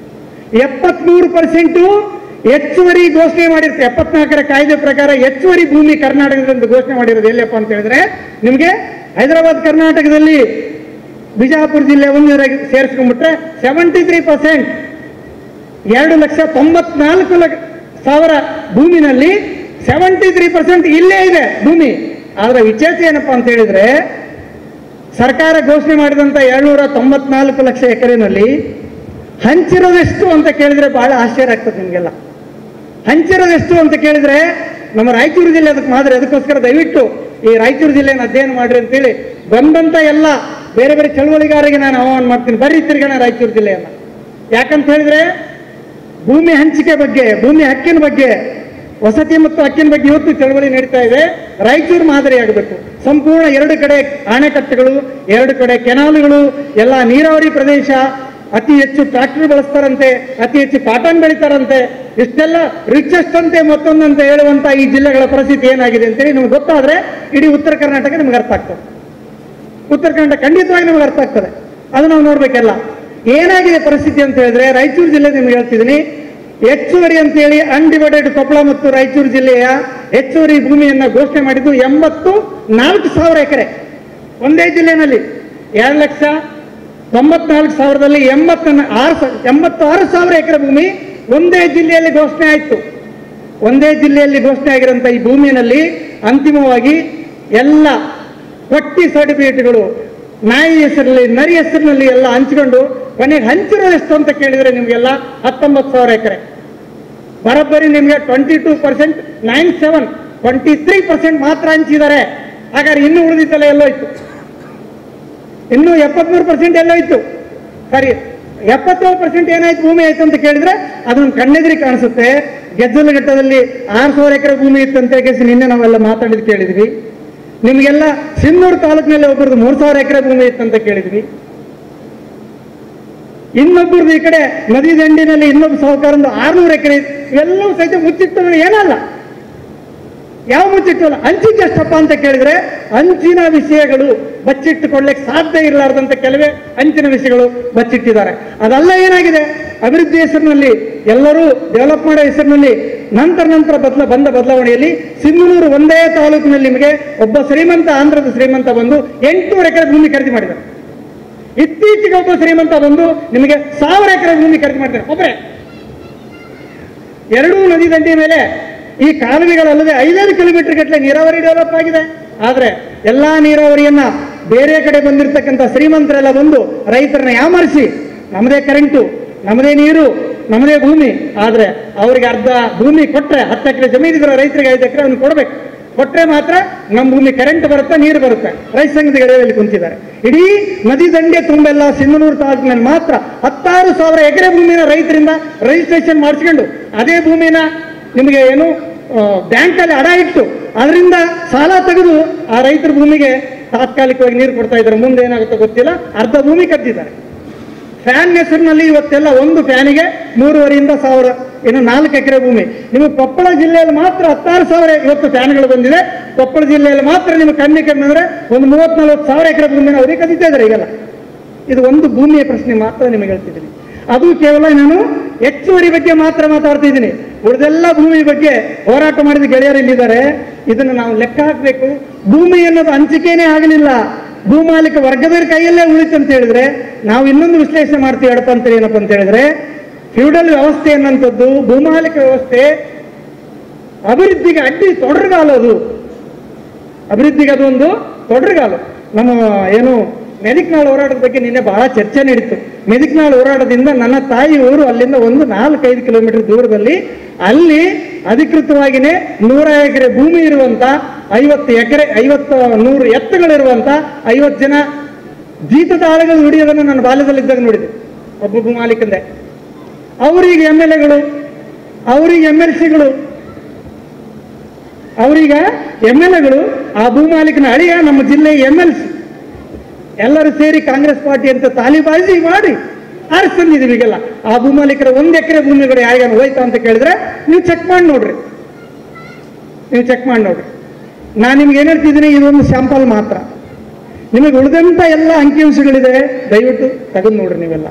73% ಹೆಚ್ಚುವರಿ ಘೋಷಣೆ ಮಾಡಿರುತ್ತೆ. 74ರ ಕಾಯ್ದೆ ಪ್ರಕಾರ ಹೆಚ್ಚುವರಿ ಭೂಮಿ ಕರ್ನಾಟಕದಿಂದ ಘೋಷಣೆ ಮಾಡಿರೋದು ಎಲ್ಲಪ್ಪ ಅಂತ ಹೇಳಿದ್ರೆ, ನಿಮಗೆ ಹೈದರಾಬಾದ್ ಕರ್ನಾಟಕದಲ್ಲಿ ಬಿಜಾಪುರ ಜಿಲ್ಲೆ ಒಂದು ಸೇರಿಸ್ಕೊಂಡ್ಬಿಟ್ರೆ 73%, 2,94,000 ಭೂಮಿನಲ್ಲಿ 73% ಇಲ್ಲೇ ಇದೆ ಭೂಮಿ. ಆದ್ರೆ ವಿಶೇಷ ಏನಪ್ಪಾ ಅಂತ ಹೇಳಿದ್ರೆ, ಸರ್ಕಾರ ಘೋಷಣೆ ಮಾಡಿದಂತ 294 ಲಕ್ಷ ಎಕರೆನಲ್ಲಿ ಹಂಚಿರೋದೆಷ್ಟು ಅಂತ ಕೇಳಿದ್ರೆ ಬಹಳ ಆಶ್ಚರ್ಯ ಆಗ್ತದೆ ನಿಮಗೆಲ್ಲ. ಹಂಚಿರೋದೆಷ್ಟು ಅಂತ ಕೇಳಿದ್ರೆ ನಮ್ಮ ರಾಯಚೂರು ಜಿಲ್ಲೆ ಅದಕ್ಕೆ ಮಾದರಿ. ಅದಕ್ಕೋಸ್ಕರ ದಯವಿಟ್ಟು ಈ ರಾಯಚೂರು ಜಿಲ್ಲೆಯನ್ನು ಅಧ್ಯಯನ ಮಾಡ್ರಿ ಅಂತೇಳಿ ಬಂದಂತ ಎಲ್ಲ ಬೇರೆ ಬೇರೆ ಚಳವಳಿಗಾರರಿಗೆ ನಾನು ಆಹ್ವಾನ ಮಾಡ್ತೀನಿ, ಬರ್ರಿ ತಿರ್ಗೋಣ ರಾಯಚೂರು ಜಿಲ್ಲೆಯನ್ನ. ಯಾಕಂತ ಹೇಳಿದ್ರೆ ಭೂಮಿ ಹಂಚಿಕೆ ಬಗ್ಗೆ, ಭೂಮಿ ಹಕ್ಕಿನ ಬಗ್ಗೆ, ವಸತಿ ಮತ್ತು ಹಕ್ಕಿನ ಬಗ್ಗೆ ಇವತ್ತು ಚಳವಳಿ ನಡೀತಾ ಇದೆ. ರಾಯಚೂರು ಮಾದರಿ ಆಗಬೇಕು. ಸಂಪೂರ್ಣ 2 ಕಡೆ ಅಣೆಕಟ್ಟೆಗಳು, 2 ಕಡೆ ಕೆನಾಲ್ಗಳು, ಎಲ್ಲ ನೀರಾವರಿ ಪ್ರದೇಶ, ಅತಿ ಹೆಚ್ಚು ಟ್ರಾಕ್ಟರ್ ಬಳಸ್ತಾರಂತೆ, ಅತಿ ಹೆಚ್ಚು ಕಾಟನ್ ಬೆಳಿತಾರಂತೆ, ಇಷ್ಟೆಲ್ಲ ರಿಚೆಸ್ಟ್ ಅಂತೆ ಮತ್ತೊಂದಂತೆ ಹೇಳುವಂತ ಈ ಜಿಲ್ಲೆಗಳ ಪರಿಸ್ಥಿತಿ ಏನಾಗಿದೆ ಅಂತೇಳಿ ನಮ್ಗೆ ಗೊತ್ತಾದ್ರೆ ಇಡೀ ಉತ್ತರ ಕರ್ನಾಟಕ ನಮ್ಗೆ ಅರ್ಥ ಆಗ್ತದೆ. ಉತ್ತರ ಕರ್ನಾಟಕ ಖಂಡಿತವಾಗಿ ನಮ್ಗೆ ಅರ್ಥ ಆಗ್ತದೆ. ಅದು ನಾವು ನೋಡ್ಬೇಕೆಲ್ಲ ಏನಾಗಿದೆ ಪರಿಸ್ಥಿತಿ ಅಂತ ಹೇಳಿದ್ರೆ, ರಾಯಚೂರು ಜಿಲ್ಲೆ ನಿಮ್ಗೆ ಹೇಳ್ತಿದ್ದೀನಿ, ಹೆಚ್ಚುವರಿ ಅಂತೇಳಿ ಅನ್ಡಿವೈಡೆಡ್ ಕೊಪ್ಪಳ ಮತ್ತು ರಾಯಚೂರು ಜಿಲ್ಲೆಯ ಹೆಚ್ಚುವರಿ ಭೂಮಿಯನ್ನು ಘೋಷಣೆ ಮಾಡಿದ್ದು 84,000 ಎಕರೆ. ಒಂದೇ ಜಿಲ್ಲೆಯಲ್ಲಿ 2,94,000ದಲ್ಲಿ 86,000 ಎಕರೆ ಭೂಮಿ ಒಂದೇ ಜಿಲ್ಲೆಯಲ್ಲಿ ಘೋಷಣೆ ಆಯಿತು. ಒಂದೇ ಜಿಲ್ಲೆಯಲ್ಲಿ ಘೋಷಣೆ ಆಗಿರುವಂತಹ ಈ ಭೂಮಿಯಲ್ಲಿ ಅಂತಿಮವಾಗಿ ಎಲ್ಲ ಪಟ್ಟಿ ಸರ್ಟಿಫಿಕೇಟ್ಗಳು ನಾಯಿ ಹೆಸರಲ್ಲಿ ನರಿ ಹೆಸರಿನಲ್ಲಿ ಎಲ್ಲ ಹಂಚಿಕೊಂಡು ಕೊನೆಗೆ ಹಂಚಿರೋದು ಎಷ್ಟು ಅಂತ ಕೇಳಿದರೆ ನಿಮಗೆಲ್ಲ 19,000 ಎಕರೆ. ಬರೋಬ್ಬರಿ ನಿಮಗೆ 22%, 97, 23% ಮಾತ್ರ ಹಂಚಿದ್ದಾರೆ. ಹಾಗಾದ್ರೆ ಇನ್ನು ಉಳಿದಿದ್ದಲ್ಲ ಎಲ್ಲೋಯ್ತು? ಇನ್ನು 73% ಎಲ್ಲೋಯ್ತು? ಸರಿ, 77% ಏನಾಯ್ತು ಭೂಮಿ ಆಯ್ತು ಅಂತ ಕೇಳಿದ್ರೆ ಅದೊಂದು ಕಣ್ಣೆದ್ರಿ ಕಾಣಿಸುತ್ತೆ. ಗೆಜ್ಜಲಘಟ್ಟದಲ್ಲಿ 6,000 ಎಕರೆ ಭೂಮಿ ಇತ್ತು ಅಂತ ಕೇಳಿಸಿ ನಿನ್ನೆ ನಾವೆಲ್ಲ ಮಾತಾಡಿದ್ ಕೇಳಿದ್ವಿ. ನಿಮಗೆಲ್ಲ ಸಿನ್ನೂರು ತಾಲೂಕಿನಲ್ಲಿ ಒಬ್ಬರದು 3,000 ಎಕರೆ ಭೂಮಿ ಇತ್ತಂತ ಕೇಳಿದ್ವಿ. ಇನ್ನೊಬ್ಬರದು ಈ ಕಡೆ ನದಿ ದಂಡಿನಲ್ಲಿ ಇನ್ನೊಬ್ಬ ಸಾಹುಕಾರಂದು 600 ಎಕರೆ. ಇವೆಲ್ಲವೂ ಸಹಿತ ಮುಚ್ಚಿಟ್ಟಗಳು ಏನಲ್ಲ. ಯಾವ ಮುಚ್ಚಿಟ್ಟಲ್ಲ, ಹಂಚಿದ್ದೆಷ್ಟಪ್ಪ ಅಂತ ಕೇಳಿದ್ರೆ ಹಂಚಿನ ವಿಷಯಗಳು ಬಚ್ಚಿಟ್ಟುಕೊಳ್ಳಕ್ಕೆ ಸಾಧ್ಯ ಇರಲಾರ್ದಂತ ಕೆಲವೇ ಹಂಚಿನ ವಿಷಯಗಳು ಬಚ್ಚಿಟ್ಟಿದ್ದಾರೆ. ಅದೆಲ್ಲ ಏನಾಗಿದೆ, ಅಭಿವೃದ್ಧಿ ಹೆಸರಿನಲ್ಲಿ ಎಲ್ಲರೂ ಡೆವಲಪ್ ಮಾಡೋ ಹೆಸರಿನಲ್ಲಿ ನಂತರ ಬಂದ ಬದಲಾವಣೆಯಲ್ಲಿ ಸಿಂಧನೂರು ಒಂದೇ ತಾಲೂಕಿನಲ್ಲಿ ನಿಮಗೆ ಒಬ್ಬ ಶ್ರೀಮಂತ, ಆಂಧ್ರದ ಶ್ರೀಮಂತ ಬಂದು 800 ಎಕರೆ ಭೂಮಿ ಖರೀದಿ ಮಾಡಿದ್ದಾರೆ. ಇತ್ತೀಚೆಗೆ ಒಬ್ಬ ಶ್ರೀಮಂತ ಬಂದು ನಿಮಗೆ 1,000 ಎಕರೆ ಭೂಮಿ ಖರೀದಿ ಮಾಡಿದ್ದಾರೆ ಒಬ್ಬರೇ. ಎರಡೂ ನದಿ ದಂಡಿ ಮೇಲೆ ಈ ಕಾಲುವೆಗಳಲ್ಲದೆ 5 ಕಿಲೋಮೀಟರ್ ಗಟ್ಟಲೆ ನೀರಾವರಿ ಡೆವಲಪ್ ಆಗಿದೆ. ಆದ್ರೆ ಎಲ್ಲಾ ನೀರಾವರಿಯನ್ನ ಬೇರೆ ಕಡೆ ಬಂದಿರತಕ್ಕಂಥ ಶ್ರೀಮಂತರೆಲ್ಲ ಬಂದು ರೈತರನ್ನ ಯಾಮರಿಸಿ ನಮ್ಮದೇ ಕರೆಂಟು, ನಮ್ಮದೇ ನೀರು, ನಮ್ಮದೇ ಭೂಮಿ. ಆದ್ರೆ ಅವರಿಗೆ ಅರ್ಧ ಭೂಮಿ ಕೊಟ್ರೆ 10 ಎಕರೆ ಜಮೀನಿದ್ರೆ ರೈತರಿಗೆ 5 ಎಕರೆ ಅವ್ನು ಕೊಡ್ಬೇಕು. ಕೊಟ್ರೆ ಮಾತ್ರ ನಮ್ಮ ಭೂಮಿ ಕರೆಂಟ್ ಬರುತ್ತೆ, ನೀರು ಬರುತ್ತೆ. ರೈತ ಸಂಘದ ಗಡಿಯಲ್ಲಿ ಕುಂತಿದ್ದಾರೆ. ಇಡೀ ನದಿ ದಂಡೆ ತುಂಬೆಲ್ಲ ಸಿಂಧನೂರು ತಾಲೂಕಿನಲ್ಲಿ ಮಾತ್ರ 16,000 ಎಕರೆ ಭೂಮಿನ ರೈತರಿಂದ ರಿಜಿಸ್ಟ್ರೇಷನ್ ಮಾಡಿಸ್ಕೊಂಡು ಅದೇ ಭೂಮಿನ ನಿಮಗೆ ಏನು ಬ್ಯಾಂಕಲ್ಲಿ ಅಡ ಇಟ್ಟು ಅದರಿಂದ ಸಾಲ ತೆಗೆದು ಆ ರೈತರ ಭೂಮಿಗೆ ತಾತ್ಕಾಲಿಕವಾಗಿ ನೀರು ಕೊಡ್ತಾ ಇದ್ದಾರೆ. ಮುಂದೆ ಏನಾಗುತ್ತೋ ಗೊತ್ತಿಲ್ಲ. ಅರ್ಧ ಭೂಮಿ ಕದ್ದಿದ್ದಾರೆ. ಫ್ಯಾನ್ ಹೆಸರಿನಲ್ಲಿ ಇವತ್ತೆಲ್ಲ ಒಂದು ಫ್ಯಾನಿಗೆ 3,500ರಿಂದ 1,000 ಇನ್ನು 4 ಎಕರೆ ಭೂಮಿ. ನಿಮಗೆ ಕೊಪ್ಪಳ ಜಿಲ್ಲೆಯಲ್ಲಿ ಮಾತ್ರ 16,000 ಇವತ್ತು ಫ್ಯಾನ್ಗಳು ಬಂದಿದೆ. ಕೊಪ್ಪಳ ಜಿಲ್ಲೆಯಲ್ಲಿ ಮಾತ್ರ ನಿಮಗೆ ಕಮ್ಮಿ ಅಂದ್ರೆ ಒಂದು 30-40 ಎಕರೆ ಭೂಮಿನ ಅವರಿಗೆ ಕದೀತಾ ಇದ್ದಾರೆ ಈಗೆಲ್ಲ. ಇದು ಒಂದು ಭೂಮಿಯ ಪ್ರಶ್ನೆ ಮಾತ್ರ ನಿಮಗೆ ಹೇಳ್ತಿದ್ದೀನಿ. ಅದು ಕೇವಲ ನಾನು ಹೆಚ್ಚುವರಿ ಬಗ್ಗೆ ಮಾತ್ರ ಮಾತಾಡ್ತಾ ಇದ್ದೀನಿ. ಉಳಿದೆಲ್ಲ ಭೂಮಿ ಬಗ್ಗೆ ಹೋರಾಟ ಮಾಡಿದ ಗೆಳೆಯರು ಇಲ್ಲಿದ್ದಾರೆ. ಇದನ್ನು ನಾವು ಲೆಕ್ಕ ಹಾಕಬೇಕು. ಭೂಮಿ ಅನ್ನೋದು ಹಂಚಿಕೆನೇ ಆಗಲಿಲ್ಲ, ಭೂಮಾಲೀಕ ವರ್ಗದ ಕೈಯಲ್ಲೇ ಉಳಿತು ಅಂತ ಹೇಳಿದ್ರೆ ನಾವು ಇನ್ನೊಂದು ವಿಶ್ಲೇಷಣೆ ಮಾಡ್ತೀವಿ. ಎಡಪಂತ ಏನಪ್ಪ ಅಂತ ಹೇಳಿದ್ರೆ ಫ್ಯೂಡಲ್ ವ್ಯವಸ್ಥೆ ಅನ್ನೋಂಥದ್ದು, ಭೂಮಾಲೀಕ ವ್ಯವಸ್ಥೆ ಅಭಿವೃದ್ಧಿಗೆ ಅಡ್ಡಿ ತೊಡರುಗಾಲದು. ಅಭಿವೃದ್ಧಿಗೆ ಅದೊಂದು ತೊಡರುಗಾಲು. ನಮ್ಮ ಏನು ಮೆದಿಕ್ನಾಳ್ ಹೋರಾಟದ ಬಗ್ಗೆ ನಿನ್ನೆ ಬಹಳ ಚರ್ಚೆ ನಡೀತು. ಮೆದಿಕ್ನಾಳ್ ಹೋರಾಟದಿಂದ ನನ್ನ ತಾಯಿ ಊರು ಅಲ್ಲಿಂದ ಒಂದು 4-5 ಕಿಲೋಮೀಟರ್ ದೂರದಲ್ಲಿ ಅಲ್ಲಿ ಅಧಿಕೃತವಾಗಿಯೇ 100 ಎಕರೆ ಭೂಮಿ ಇರುವಂತ 100 ಎತ್ತುಗಳಿರುವಂತ 50 ಜನ ಜೀತದ ಆಳುಗಳು ದುಡಿಯೋದನ್ನು ನಾನು ಬಾಲ್ಯದಲ್ಲಿದ್ದಾಗ ನೋಡಿದೆ. ಒಬ್ಬ ಭೂಮಾಲೀಕಂದೆ ಅವರಿಗೆ MLAಗಳು, ಅವರಿಗೆ MLCಗಳು, ಅವರಿಗೆ MLAಗಳು, ಆ ಭೂಮಾಲೀಕನ ಅಳಿಯ ನಮ್ಮ ಜಿಲ್ಲೆಯ MLC ಎಲ್ಲರೂ ಸೇರಿ ಕಾಂಗ್ರೆಸ್ ಪಾರ್ಟಿ ಅಂತ ತಾಲಿಬಾಜಿ ಮಾಡಿ ಆರಿಸ್ತಂದಿದ್ದೀವಿ ಈಗೆಲ್ಲ. ಆ ಭೂಮಾಲೀಕರ 1 ಎಕರೆ ಭೂಮಿಗಳು ಯಾರಿಗಾನ ಹೋಯ್ತಾ ಅಂತ ಕೇಳಿದ್ರೆ ನೀವು ಚೆಕ್ ಮಾಡಿ ನೋಡ್ರಿ. ನಾನು ನಿಮ್ಗೆ ಏನ್ ಹೇಳ್ತಿದ್ದೀನಿ, ಇದೊಂದು ಸ್ಯಾಂಪಲ್ ಮಾತ್ರ. ನಿಮಗೆ ಉಳಿದಂತ ಎಲ್ಲ ಅಂಕಿಅಂಶಗಳಿದೆ, ದಯವಿಟ್ಟು ತೆಗೆದು ನೋಡ್ರಿ. ನೀವೆಲ್ಲ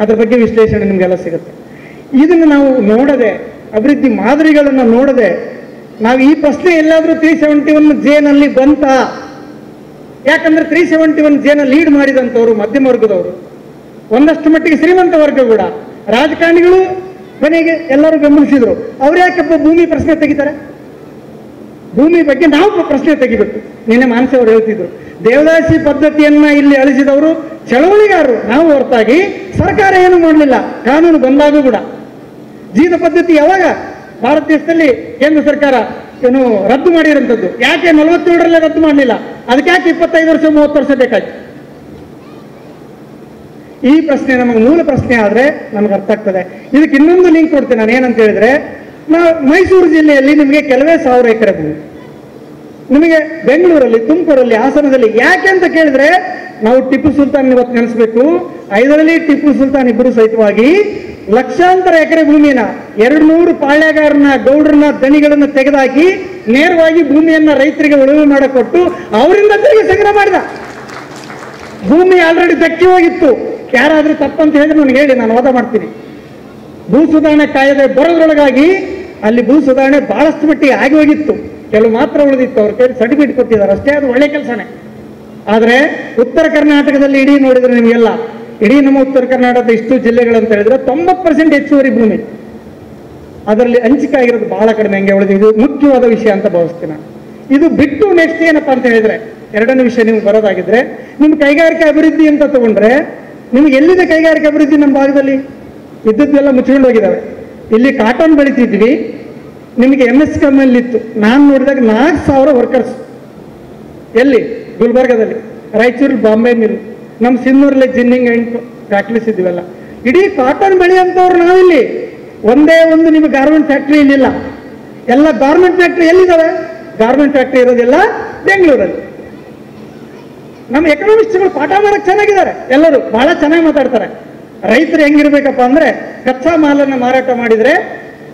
ಅದ್ರ ಬಗ್ಗೆ ವಿಶ್ಲೇಷಣೆ ನಿಮ್ಗೆಲ್ಲ ಸಿಗುತ್ತೆ. ಇದನ್ನು ನಾವು ನೋಡದೆ, ಅಭಿವೃದ್ಧಿ ಮಾದರಿಗಳನ್ನು ನೋಡದೆ ನಾವು ಈ ಪ್ರಶ್ನೆ ಎಲ್ಲಾದ್ರೂ 371 ನಲ್ಲಿ ಬಂತ? ಯಾಕಂದ್ರೆ 371 ಲೀಡ್ ಮಾಡಿದಂಥವ್ರು ಮಧ್ಯಮ ವರ್ಗದವರು, ಒಂದಷ್ಟು ಮಟ್ಟಿಗೆ ಶ್ರೀಮಂತ ವರ್ಗ ಕೂಡ, ರಾಜಕಾರಣಿಗಳು ಕೊನೆಗೆ ಎಲ್ಲರೂ ಬೆಂಬಲಿಸಿದ್ರು. ಅವ್ರು ಯಾಕಪ್ಪ ಭೂಮಿ ಪ್ರಶ್ನೆ ತೆಗಿತಾರೆ? ಭೂಮಿ ಬಗ್ಗೆ ನಾವು ಪ್ರಶ್ನೆ ತೆಗಿಬೇಕು. ನಿನ್ನೆ ಮಾನಸ ಅವರು ಹೇಳ್ತಿದ್ರು, ದೇವದಾಸಿ ಪದ್ಧತಿಯನ್ನ ಇಲ್ಲಿ ಅಳಿಸಿದವರು ಚಳವಳಿಗಾರರು, ನಾವು ಹೊರತಾಗಿ ಸರ್ಕಾರ ಏನು ಮಾಡಲಿಲ್ಲ. ಕಾನೂನು ಬಂದಾಗ ಕೂಡ ಜೀತ ಪದ್ಧತಿ ಯಾವಾಗ ಭಾರತ ದೇಶದಲ್ಲಿ ಕೇಂದ್ರ ಸರ್ಕಾರ ಏನು ರದ್ದು ಮಾಡಿರುವಂಥದ್ದು, ಯಾಕೆ 47ರಲ್ಲೇ ರದ್ದು ಮಾಡಲಿಲ್ಲ? ಅದಕ್ಕೆ ಯಾಕೆ 25 ವರ್ಷ 30 ವರ್ಷ ಬೇಕಾಯ್ತು? ಈ ಪ್ರಶ್ನೆ ನಮಗೆ ಮೂಲ ಪ್ರಶ್ನೆ ಆದ್ರೆ ನಮ್ಗೆ ಅರ್ಥ ಆಗ್ತದೆ. ಇದಕ್ಕೆ ಇನ್ನೊಂದು ಲಿಂಕ್ ಕೊಡ್ತೇನೆ. ನಾನು ಏನಂತ ಹೇಳಿದ್ರೆ, ನಾವು ಮೈಸೂರು ಜಿಲ್ಲೆಯಲ್ಲಿ ನಿಮಗೆ ಕೆಲವೇ 1000 ಎಕರೆ ಭೂಮಿ, ನಿಮಗೆ ಬೆಂಗಳೂರಲ್ಲಿ, ತುಮಕೂರಲ್ಲಿ, ಹಾಸನದಲ್ಲಿ. ಯಾಕೆ ಅಂತ ಕೇಳಿದ್ರೆ ನಾವು ಟಿಪ್ಪು ಸುಲ್ತಾನ್ ಇವತ್ತು ನೆನೆಸ್ಬೇಕು. 5ರಲ್ಲಿ ಟಿಪ್ಪು ಸುಲ್ತಾನ್ ಇಬ್ಬರು ಸಹಿತವಾಗಿ ಲಕ್ಷಾಂತರ ಎಕರೆ ಭೂಮಿನ 200 ಪಾಳ್ಯಗಾರನ, ಗೌಡ್ರನ್ನ, ದಣಿಗಳನ್ನ ತೆಗೆದಾಕಿ ನೇರವಾಗಿ ಭೂಮಿಯನ್ನ ರೈತರಿಗೆ ಉಳುಮೆ ಮಾಡಿಕೊಟ್ಟು ಅವರಿಂದ ತೆರಿಗೆ ಸಂಗ್ರಹ ಮಾಡಿದ. ಭೂಮಿ ಆಲ್ರೆಡಿ ದಕ್ಕಿ ಹೋಗಿತ್ತು. ಯಾರಾದ್ರೂ ತಪ್ಪಂತ ಹೇಳಿದ್ರೆ ನನಗೆ ಹೇಳಿ, ನಾನು ವಾದ ಮಾಡ್ತೀನಿ. ಭೂ ಸುಧಾರಣೆ ಕಾಯ್ದೆ ಬರೋದ್ರೊಳಗಾಗಿ ಅಲ್ಲಿ ಭೂ ಸುಧಾರಣೆ ಬಹಳಷ್ಟು ಮಟ್ಟಿಗೆ ಆಗಿ ಹೋಗಿತ್ತು, ಕೆಲವು ಮಾತ್ರ ಉಳಿದಿತ್ತು. ಅವ್ರ ಕೈ ಸರ್ಟಿಫಿಕೇಟ್ ಕೊಟ್ಟಿದ್ದಾರೆ ಅಷ್ಟೇ, ಅದು ಒಳ್ಳೆ ಕೆಲಸನೇ. ಆದರೆ ಉತ್ತರ ಕರ್ನಾಟಕದಲ್ಲಿ ಇಡೀ ನೋಡಿದ್ರೆ ನಿಮಗೆಲ್ಲ, ಇಡೀ ನಮ್ಮ ಉತ್ತರ ಕರ್ನಾಟಕದ ಇಷ್ಟು ಜಿಲ್ಲೆಗಳಂತ ಹೇಳಿದ್ರೆ 90% ಹೆಚ್ಚುವರಿ ಭೂಮಿ, ಅದರಲ್ಲಿ ಹಂಚಿಕೆ ಆಗಿರೋದು ಬಹಳ ಕಡಿಮೆ. ಹಂಗೆ ಉಳಿದು ಇದು ಮುಖ್ಯವಾದ ವಿಷಯ ಅಂತ ಭಾವಿಸ್ತೀನಿ ನಾನು. ಇದು ಬಿಟ್ಟು ನೆಕ್ಸ್ಟ್ ಏನಪ್ಪಾ ಅಂತ ಹೇಳಿದ್ರೆ, ಎರಡನೇ ವಿಷಯ ನಿಮ್ಗೆ ಬರೋದಾಗಿದ್ರೆ, ನಿಮ್ಮ ಕೈಗಾರಿಕೆ ಅಭಿವೃದ್ಧಿ ಅಂತ ತಗೊಂಡ್ರೆ ನಿಮ್ಗೆ ಎಲ್ಲಿದೆ ಕೈಗಾರಿಕೆ ಅಭಿವೃದ್ಧಿ? ನಮ್ಮ ಭಾಗದಲ್ಲಿ ವಿದ್ಯುತ್ತೆಲ್ಲ ಮುಚ್ಕೊಂಡು ಹೋಗಿದ್ದಾವೆ. ಇಲ್ಲಿ ಕಾಟನ್ ಬೆಳಿತಿದ್ವಿ, ನಿಮಗೆ MSCM ಇತ್ತು, ನಾನು ನೋಡಿದಾಗ 4,000 ವರ್ಕರ್ಸ್. ಎಲ್ಲಿ? ಗುಲ್ಬರ್ಗದಲ್ಲಿ, ರಾಯಚೂರಲ್ಲಿ ಬಾಂಬೆ ಮಿಲ್, ನಮ್ಮ ಸಿನ್ನೂರಲ್ಲಿ ಜಿನ್ನಿಂಗ್ ಅಂಡ್ ಫ್ಯಾಕ್ಟ್ರೀಸ್ ಇದ್ವಿಲ್ಲ. ಇಡೀ ಕಾಟನ್ ಬೆಳೆಯಂತವ್ರು ನಾವಿಲ್ಲಿ. ಒಂದೇ ಒಂದು ನಿಮಗೆ ಗಾರ್ಮೆಂಟ್ ಫ್ಯಾಕ್ಟ್ರಿ ಇಲ್ಲಿಲ್ಲ. ಎಲ್ಲ ಗಾರ್ಮೆಂಟ್ ಫ್ಯಾಕ್ಟ್ರಿ ಎಲ್ಲಿದ್ದಾವೆ? ಗಾರ್ಮೆಂಟ್ ಫ್ಯಾಕ್ಟ್ರಿ ಇರೋದಿಲ್ಲ ಬೆಂಗಳೂರಲ್ಲಿ. ನಮ್ಮ ಎಕನಾಮಿಸ್ಟ್ಗಳು ಪಾಠ ಮಾಡಕ್ಕೆ ಚೆನ್ನಾಗಿದ್ದಾರೆ, ಎಲ್ಲರೂ ಬಹಳ ಚೆನ್ನಾಗಿ ಮಾತಾಡ್ತಾರೆ. ರೈತರು ಹೆಂಗಿರ್ಬೇಕಪ್ಪ ಅಂದ್ರೆ, ಕಚ್ಚಾ ಮಾಲನ್ನು ಮಾರಾಟ ಮಾಡಿದ್ರೆ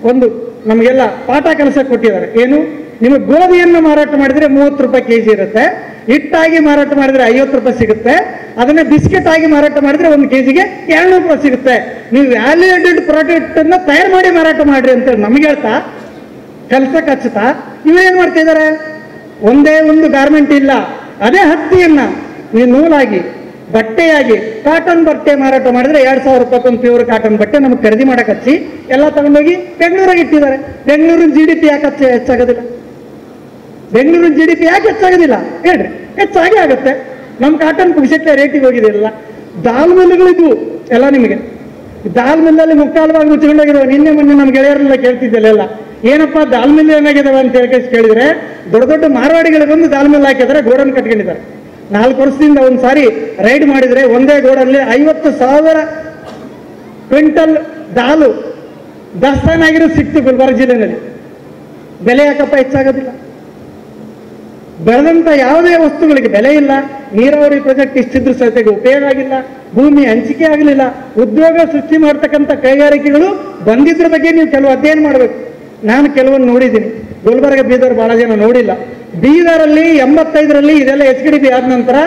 ಒಂದು ನಮಗೆಲ್ಲ ಪಾಠ ಕೆಲಸ ಕೊಟ್ಟಿದ್ದಾರೆ. ಏನು? ನಿಮಗೆ ಗೋಧಿಯನ್ನು ಮಾರಾಟ ಮಾಡಿದ್ರೆ 30 ರೂಪಾಯಿ ಕೆಜಿ ಇರುತ್ತೆ, ಹಿಟ್ಟಾಗಿ ಮಾರಾಟ ಮಾಡಿದ್ರೆ 50 ರೂಪಾಯಿ ಸಿಗುತ್ತೆ, ಅದನ್ನ ಬಿಸ್ಕೆಟ್ ಆಗಿ ಮಾರಾಟ ಮಾಡಿದ್ರೆ 1 ಕೆಜಿಗೆ 200 ರೂಪಾಯಿ ಸಿಗುತ್ತೆ. ನೀವು ವ್ಯಾಲ್ಯೂಯೇಟೆಡ್ ಪ್ರಾಡಕ್ಟ್ ಅನ್ನ ತಯಾರು ಮಾಡಿ ಮಾರಾಟ ಮಾಡ್ರಿ ಅಂತ ನಮ್ಗೆ ಹೇಳ್ತಾ ಕೆಲಸಕ್ಕೆ ಹಚ್ಚುತ್ತಾ ಇವೇನ್ ಮಾಡ್ತಾ ಇದ್ದಾರೆ? ಒಂದೇ ಒಂದು ಗಾರ್ಮೆಂಟ್ ಇಲ್ಲ, ಅದೇ ಹತ್ತಿಯನ್ನ ನೀವು ನೂಲಾಗಿ ಬಟ್ಟೆಯಾಗಿ ಕಾಟನ್ ಬಟ್ಟೆ ಮಾರಾಟ ಮಾಡಿದ್ರೆ 2,000 ರೂಪಾಯಿ ಒಂದು ಪ್ಯೂರ್ ಕಾಟನ್ ಬಟ್ಟೆ ನಮಗೆ ಖರೀದಿ ಮಾಡಕ್ಕೆ ಹಚ್ಚಿ ಎಲ್ಲ ತಗೊಂಡೋಗಿ ಬೆಂಗಳೂರಾಗಿ ಇಟ್ಟಿದ್ದಾರೆ. ಬೆಂಗಳೂರಿನ GDP ಯಾಕೆ ಹೆಚ್ಚಾಗೋದಿಲ್ಲ? ಬೆಂಗಳೂರಿನ GDP ಯಾಕೆ ಹೆಚ್ಚಾಗೋದಿಲ್ಲ ಹೇಳ್ರಿ? ಹೆಚ್ಚಾಗಿ ಆಗುತ್ತೆ. ನಮ್ಮ ಕಾಟನ್ ಪುಗ್ಸೆಟ್ಲೆ ರೇಟಿಗೆ ಹೋಗಿದೆಯಲ್ಲ. ದಾಲ್ ಮಿಲ್ಗಳಿದ್ವು ಎಲ್ಲ ನಿಮಗೆ. ದಾಲ್ ಮಿಲ್ಲಲ್ಲಿ ಮುಕ್ಕಾಲು ಭಾಗ ಮುಚ್ಕೊಂಡೋಗಿರುವ. ನಿನ್ನೆ ಮೊನ್ನೆ ನಮ್ಮ ಗೆಳೆಯರೆಲ್ಲ ಕೇಳ್ತಿದ್ದೆಲ್ಲ, ಏನಪ್ಪಾ ದಾಲ್ ಮಿಲ್ ಏನಾಗಿದಾವೆ ಅಂತ ಕೇಳಿದ್ರೆ, ದೊಡ್ಡ ದೊಡ್ಡ ಮಾರವಾಡಿಗಳಿಗೆ ಬಂದು ದಾಲ್ ಮಿಲ್ ಹಾಕಿದ್ದಾರೆ, ಗೋಡನ್ ಕಟ್ಕೊಂಡಿದ್ದಾರೆ. 4 ವರ್ಷದಿಂದ ಒಂದು ಸಾರಿ ರೈಡ್ ಮಾಡಿದ್ರೆ ಒಂದೇ ಗೋಡಲ್ಲಿ 50,000 ಕ್ವಿಂಟಲ್ ದಾಲು ದಾಸ್ತಾನಾಗಿರೋ ಸಿಕ್ತು ಗುಲ್ಬರ್ಗ ಜಿಲ್ಲೆಯಲ್ಲಿ. ಬೆಲೆ ಯಾಕಪ್ಪ ಹೆಚ್ಚಾಗೋದಿಲ್ಲ? ಬೆಳೆದಂತ ಯಾವುದೇ ವಸ್ತುಗಳಿಗೆ ಬೆಲೆ ಇಲ್ಲ. ನೀರಾವರಿ ಪ್ರಾಜೆಕ್ಟ್ ಇಷ್ಟಿದ್ರು ಸಹಿತ ಉಪಯೋಗ ಆಗಿಲ್ಲ, ಭೂಮಿ ಹಂಚಿಕೆ ಆಗಲಿಲ್ಲ. ಉದ್ಯೋಗ ಸೃಷ್ಟಿ ಮಾಡ್ತಕ್ಕಂಥ ಕೈಗಾರಿಕೆಗಳು ಬಂದಿದ್ರ ಬಗ್ಗೆ ನೀವು ಕೆಲವು ಅಧ್ಯಯನ ಮಾಡಬೇಕು. ನಾನು ಕೆಲವೊಂದು ನೋಡಿದ್ದೀನಿ, ಗುಲ್ಬರ್ಗ ಬೀದರ್ ಬಹಳ ಜನ ನೋಡಿಲ್ಲ. ಬೀದರಲ್ಲಿ 85ರಲ್ಲಿ ಇದೆಲ್ಲ HKDP ಆದ ನಂತರ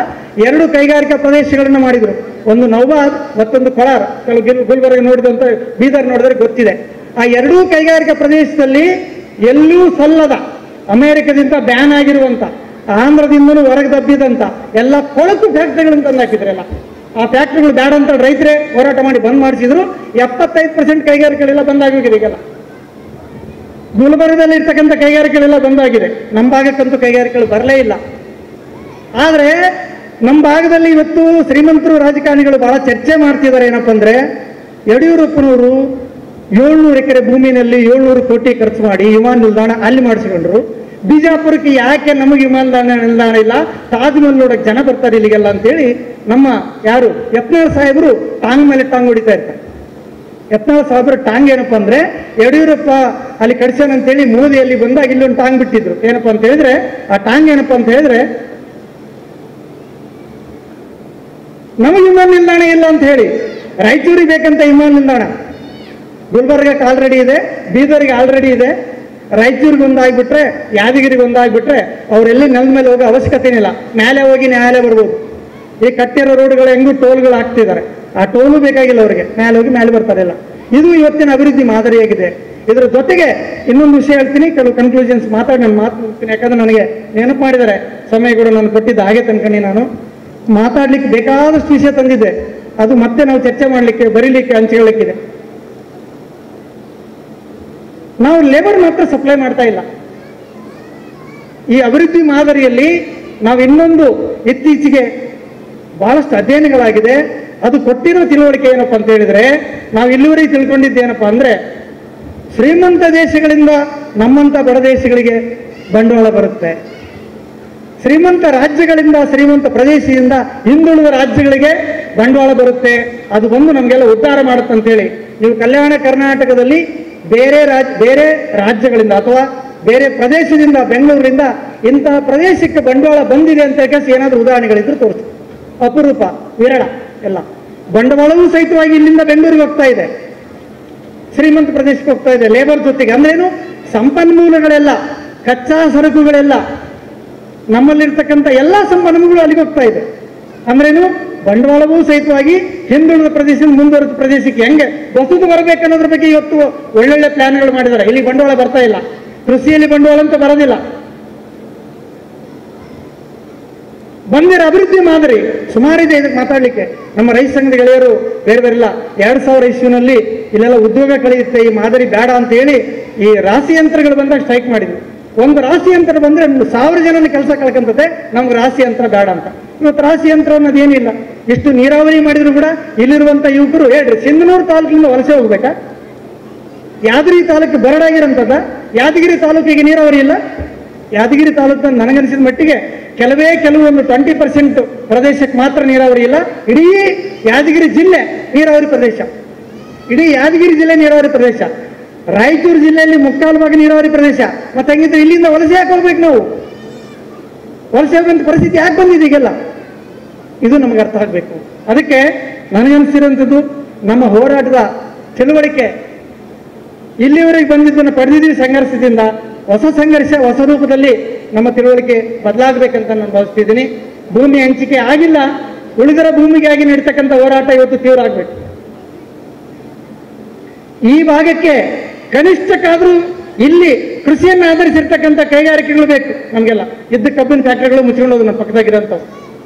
2 ಕೈಗಾರಿಕಾ ಪ್ರದೇಶಗಳನ್ನು ಮಾಡಿದ್ರು. ಒಂದು ನೌಬಾದ್, ಮತ್ತೊಂದು ಕೊಳಾರ್. ಕೆಲವು ಗುಲ್ಬರ್ಗ ನೋಡಿದಂತ ಬೀದರ್ ನೋಡಿದ್ರೆ ಗೊತ್ತಿದೆ. ಆ 2 ಕೈಗಾರಿಕಾ ಪ್ರದೇಶದಲ್ಲಿ ಎಲ್ಲೂ ಸಲ್ಲದ, ಅಮೆರಿಕದಿಂದ ಬ್ಯಾನ್ ಆಗಿರುವಂತ, ಆಂಧ್ರದಿಂದಲೂ ಹೊರಗೆ ದಬ್ಬಿದಂತ ಎಲ್ಲ ಕೊಳಕು ಫ್ಯಾಕ್ಟ್ರಿಗಳನ್ನು ತಂದು ಹಾಕಿದ್ರಲ್ಲ. ಆ ಫ್ಯಾಕ್ಟ್ರಿಗಳು ಬ್ಯಾಡ ಅಂತ ರೈತರೇ ಹೋರಾಟ ಮಾಡಿ ಬಂದ್ ಮಾಡಿಸಿದ್ರು. 75% ಕೈಗಾರಿಕೆಗಳೆಲ್ಲ ಬಂದಾಗೋಗಿದೆ. ಈಗೆಲ್ಲ ಗುಲ್ಬರ್ಗದಲ್ಲಿ ಇರ್ತಕ್ಕಂಥ ಕೈಗಾರಿಕೆಗಳೆಲ್ಲ ಬಂದಾಗಿದೆ. ನಮ್ಮ ಭಾಗಕ್ಕಂತೂ ಕೈಗಾರಿಕೆಗಳು ಬರಲೇ ಇಲ್ಲ. ಆದರೆ ನಮ್ಮ ಭಾಗದಲ್ಲಿ ಇವತ್ತು ಶ್ರೀಮಂತರು ರಾಜಕಾರಣಿಗಳು ಬಹಳ ಚರ್ಚೆ ಮಾಡ್ತಿದ್ದಾರೆ. ಏನಪ್ಪ ಅಂದ್ರೆ, ಯಡಿಯೂರಪ್ಪನವರು 700 ಎಕರೆ ಭೂಮಿನಲ್ಲಿ 700 ಕೋಟಿ ಖರ್ಚು ಮಾಡಿ ವಿಮಾನ ನಿಲ್ದಾಣ ಅಲ್ಲಿ ಮಾಡಿಸ್ಕೊಂಡ್ರು. ಬಿಜಾಪುರಕ್ಕೆ ಯಾಕೆ ನಮಗೆ ವಿಮಾನ ನಿಲ್ದಾಣ ಇಲ್ಲ? ತಾಜ್ ಮಹಲ್ ನೋಡಕ್ಕೆ ಜನ ಬರ್ತಾರೆ ಇಲ್ಲಿಗೆಲ್ಲ ಅಂತೇಳಿ ನಮ್ಮ ಯಾರು ಯತ್ನಾಳ್ ಸಾಹೇಬರು ಟಾಂಗ್ ಮೇಲೆ ಟಾಂಗ್ ಹೊಡಿತಾ ಇರ್ತಾರೆ. ಯತ್ನಾಳ್ ಸಾಹೇಬ್ರ ಟಾಂಗ್ ಏನಪ್ಪಾ ಅಂದ್ರೆ, ಯಡಿಯೂರಪ್ಪ ಅಲ್ಲಿ ಕಡಿಸ್ಯಾನಂತೇಳಿ ಮೋದಿಯಲ್ಲಿ ಬಂದಾಗ ಇಲ್ಲೊಂದು ಟಾಂಗ್ ಬಿಟ್ಟಿದ್ರು. ಏನಪ್ಪಾ ಅಂತ ಹೇಳಿದ್ರೆ, ಆ ಟಾಂಗ್ ಏನಪ್ಪಾ ಅಂತ ಹೇಳಿದ್ರೆ, ನಮಗೆ ವಿಮಾನ ನಿಲ್ದಾಣ ಇಲ್ಲ ಅಂತ ಹೇಳಿ ರಾಯಚೂರಿಗೆ ಬೇಕಂತ ವಿಮಾನ ನಿಲ್ದಾಣ. ಗುಲ್ಬರ್ಗಕ್ಕೆ ಆಲ್ರೆಡಿ ಇದೆ, ಬೀದರ್ಗೆ ಆಲ್ರೆಡಿ ಇದೆ, ರಾಯಚೂರಿಗೆ ಒಂದಾಗ್ಬಿಟ್ರೆ, ಯಾದಗಿರಿಗೆ ಒಂದಾಗ್ಬಿಟ್ರೆ ಅವರೆಲ್ಲಿ ನೆಲದ ಮೇಲೆ ಹೋಗೋ ಅವಶ್ಯಕತೆ ಇಲ್ಲ. ಮೇಲೆ ಹೋಗಿ ನ್ಯಾಯಾಲಯ ಬರ್ಬೋದು. ಈ ಕಟ್ಟಿರೋ ರೋಡ್ಗಳು ಹೆಂಗೂ ಟೋಲ್ಗಳು ಹಾಕ್ತಿದ್ದಾರೆ, ಆ ಟೋಲು ಬೇಕಾಗಿಲ್ಲ ಅವರಿಗೆ, ಮೇಲೆ ಹೋಗಿ ಮೇಲೆ ಬರ್ತಾರಿಲ್ಲ. ಇದು ಇವತ್ತಿನ ಅಭಿವೃದ್ಧಿ ಮಾದರಿಯಾಗಿದೆ. ಇದರ ಜೊತೆಗೆ ಇನ್ನೊಂದು ವಿಷಯ ಹೇಳ್ತೀನಿ, ಕೆಲವು ಕನ್ಕ್ಲೂಷನ್ಸ್ ಮಾತಾಡಿ ನಾನು ಮಾತು ಮುಗಿಸ್ತೀನಿ. ಯಾಕಂದ್ರೆ ನನಗೆ ನೆನಪು ಮಾಡಿದ್ದಾರೆ, ಸಮಯ ಕೂಡ ನಾನು ಕೊಟ್ಟಿದ್ದ ಹಾಗೆ ತನ್ಕಣಿ. ನಾನು ಮಾತಾಡ್ಲಿಕ್ಕೆ ಬೇಕಾದಷ್ಟು ವಿಷಯ ತಂದಿದ್ದೆ, ಅದು ಮತ್ತೆ ನಾವು ಚರ್ಚೆ ಮಾಡಲಿಕ್ಕೆ ಬರೀಲಿಕ್ಕೆ ಹಂಚಿಕೊಳ್ಳಿಕ್ಕಿದೆ. ನಾವು ಲೇಬರ್ ಮಾತ್ರ ಸಪ್ಲೈ ಮಾಡ್ತಾ ಇಲ್ಲ. ಈ ಅಭಿವೃದ್ಧಿ ಮಾದರಿಯಲ್ಲಿ ನಾವು ಇನ್ನೊಂದು ಇತ್ತೀಚೆಗೆ ಬಹಳಷ್ಟು ಅಧ್ಯಯನಗಳಾಗಿದೆ, ಅದು ಕೊಟ್ಟಿರೋ ತಿಳುವಳಿಕೆ ಏನಪ್ಪಾ ಅಂತ ಹೇಳಿದ್ರೆ, ನಾವು ಇಲ್ಲಿವರೆಗೆ ತಿಳ್ಕೊಂಡಿದ್ದೇನಪ್ಪಾ ಅಂದ್ರೆ, ಶ್ರೀಮಂತ ದೇಶಗಳಿಂದ ನಮ್ಮಂತ ಬಡ ದೇಶಗಳಿಗೆ ಬಂಡವಾಳ ಬರುತ್ತೆ, ಶ್ರೀಮಂತ ರಾಜ್ಯಗಳಿಂದ ಶ್ರೀಮಂತ ಪ್ರದೇಶದಿಂದ ಹಿಂದುಳಿದ ರಾಜ್ಯಗಳಿಗೆ ಬಂಡವಾಳ ಬರುತ್ತೆ. ಅದು ಬಂದು ನಮಗೆಲ್ಲ ಉದ್ಧಾರ ಮಾಡುತ್ತಂತೇಳಿ ನೀವು ಕಲ್ಯಾಣ ಕರ್ನಾಟಕದಲ್ಲಿ ಬೇರೆ ರಾಜ್ಯಗಳಿಂದ ಅಥವಾ ಬೇರೆ ಪ್ರದೇಶದಿಂದ, ಬೆಂಗಳೂರಿನಿಂದ ಇಂತಹ ಪ್ರದೇಶಕ್ಕೆ ಬಂಡವಾಳ ಬಂದಿದೆ ಅಂತ ಕೆಲಸ ಏನಾದರೂ ಉದಾಹರಣೆಗಳಿದ್ರು ತೋರಿಸಿ. ಅಪರೂಪ, ವಿರಳ. ಎಲ್ಲ ಬಂಡವಾಳವೂ ಸಹಿತವಾಗಿ ಇಲ್ಲಿಂದ ಬೆಂಗಳೂರಿಗೆ ಹೋಗ್ತಾ ಇದೆ, ಶ್ರೀಮಂತ ಪ್ರದೇಶಕ್ಕೆ ಹೋಗ್ತಾ ಇದೆ ಲೇಬರ್ ಜೊತೆಗೆ. ಅಂದ್ರೇನು? ಸಂಪನ್ಮೂಲಗಳೆಲ್ಲ, ಕಚ್ಚಾ ಸರಕುಗಳೆಲ್ಲ, ನಮ್ಮಲ್ಲಿರ್ತಕ್ಕಂಥ ಎಲ್ಲ ಸಂಪನ್ಮೂಲಗಳು ಅಲ್ಲಿಗೆ ಹೋಗ್ತಾ ಇದೆ. ಅಂದ್ರೇನು? ಬಂಡವಾಳವೂ ಸಹಿತವಾಗಿ ಹಿಂದುಳಿದ ಪ್ರದೇಶದಿಂದ ಮುಂದುವರೆದ ಪ್ರದೇಶಕ್ಕೆ ಹೆಂಗೆ ಹೊಸದು ಬರಬೇಕನ್ನೋದ್ರ ಬಗ್ಗೆ ಇವತ್ತು ಒಳ್ಳೊಳ್ಳೆ ಪ್ಲಾನ್ಗಳು ಮಾಡಿದ್ದಾರೆ. ಇಲ್ಲಿ ಬಂಡವಾಳ ಬರ್ತಾ ಇಲ್ಲ, ಕೃಷಿಯಲ್ಲಿ ಬಂಡವಾಳ ಅಂತ ಬರೋದಿಲ್ಲ. ಬಂದಿರೋ ಅಭಿವೃದ್ಧಿ ಮಾದರಿ ಸುಮಾರಿದೆ ಇದಕ್ಕೆ ಮಾತಾಡಲಿಕ್ಕೆ. ನಮ್ಮ ರೈತ ಸಂಘದ ಗೆಳೆಯರು ಬೇರೆ ಬೇರೆಲ್ಲ 2000 ಇಸ್ವಿನಲ್ಲಿ ಇಲ್ಲೆಲ್ಲ ಉದ್ಯೋಗ ಕಳೆಯುತ್ತೆ, ಈ ಮಾದರಿ ಬೇಡ ಅಂತ ಹೇಳಿ ಈ ರಾಶಿ ಯಂತ್ರಗಳು ಬಂದಾಗ ಸ್ಟ್ರೈಕ್ ಮಾಡಿದ್ವಿ. ಒಂದು ರಾಶಿ ಯಂತ್ರ ಬಂದ್ರೆ 1000 ಜನನ ಕೆಲಸ ಕಳ್ಕೊಂತದೆ, ನಮ್ಗೆ ರಾಶಿ ಯಂತ್ರ ಬೇಡ ಅಂತ. ಇವತ್ತು ರಾಶಿ ಯಂತ್ರ ಅನ್ನೋದು ಏನಿಲ್ಲ. ಇಷ್ಟು ನೀರಾವರಿ ಮಾಡಿದ್ರು ಕೂಡ ಇಲ್ಲಿರುವಂತ ಯುವಕರು ಹೇಳ್ರಿ, ಸಿಂಧನೂರು ತಾಲೂಕಿನಿಂದ ವಲಸೆ ಹೋಗ್ಬೇಕಾ? ಯಾದಗಿರಿ ತಾಲೂಕು ಬರಡಾಗಿರಂತದ. ಯಾದಗಿರಿ ತಾಲೂಕಿಗೆ ನೀರಾವರಿ ಇಲ್ಲ. ಯಾದಗಿರಿ ತಾಲೂಕು ನನಗನಿಸಿದ ಮಟ್ಟಿಗೆ ಕೆಲವೊಂದು 20% ಪ್ರದೇಶಕ್ಕೆ ಮಾತ್ರ ನೀರಾವರಿ ಇಲ್ಲ. ಇಡೀ ಯಾದಗಿರಿ ಜಿಲ್ಲೆ ನೀರಾವರಿ ಪ್ರದೇಶ. ಇಡೀ ಯಾದಗಿರಿ ಜಿಲ್ಲೆ ನೀರಾವರಿ ಪ್ರದೇಶ. ರಾಯಚೂರು ಜಿಲ್ಲೆಯಲ್ಲಿ ಮುಕ್ಕಾಲು ಭಾಗ ನೀರಾವರಿ ಪ್ರದೇಶ. ಮತ್ತೆ ಹಂಗಿದ್ರೆ ಇಲ್ಲಿಂದ ವಲಸೆ ಯಾಕೆ ಹೋಗ್ಬೇಕು? ನಾವು ವಲಸೆ ಹೋಗುವಂತ ಪರಿಸ್ಥಿತಿ ಯಾಕೆ ಬಂದಿದೆ ಈಗೆಲ್ಲ? ಇದು ನಮಗೆ ಅರ್ಥ ಆಗಬೇಕು. ಅದಕ್ಕೆ ನನಗನ್ಸಿರುವಂಥದ್ದು ನಮ್ಮ ಹೋರಾಟದ ತಿಳುವಳಿಕೆ ಇಲ್ಲಿವರೆಗೆ ಬಂದಿದ್ದನ್ನು ಪಡೆದಿದ್ದೀವಿ. ಸಂಘರ್ಷದಿಂದ ಹೊಸ ಸಂಘರ್ಷ, ಹೊಸ ರೂಪದಲ್ಲಿ ನಮ್ಮ ತಿಳುವಳಿಕೆ ಬದಲಾಗಬೇಕಂತ ನಾನು ಭಾವಿಸ್ತಿದ್ದೀನಿ. ಭೂಮಿ ಹಂಚಿಕೆ ಆಗಿಲ್ಲ, ಉಳಿದರ ಭೂಮಿಗಾಗಿ ನಡೀತಕ್ಕಂಥ ಹೋರಾಟ ಇವತ್ತು ತೀವ್ರ ಆಗಬೇಕು. ಈ ಭಾಗಕ್ಕೆ ಕನಿಷ್ಠಕ್ಕಾದ್ರೂ ಇಲ್ಲಿ ಕೃಷಿಯನ್ನು ಆಧರಿಸಿರ್ತಕ್ಕಂಥ ಕೈಗಾರಿಕೆಗಳು ಬೇಕು. ನಮಗೆಲ್ಲ ಇದ್ದ ಕಬ್ಬಿನ ಫ್ಯಾಕ್ಟರಿಗಳು ಮುಚ್ಕೊಂಡು ಹೋದ್ರು. ನಮ್ಮ ಪಕ್ಕದಾಗಿರೋಂಥವು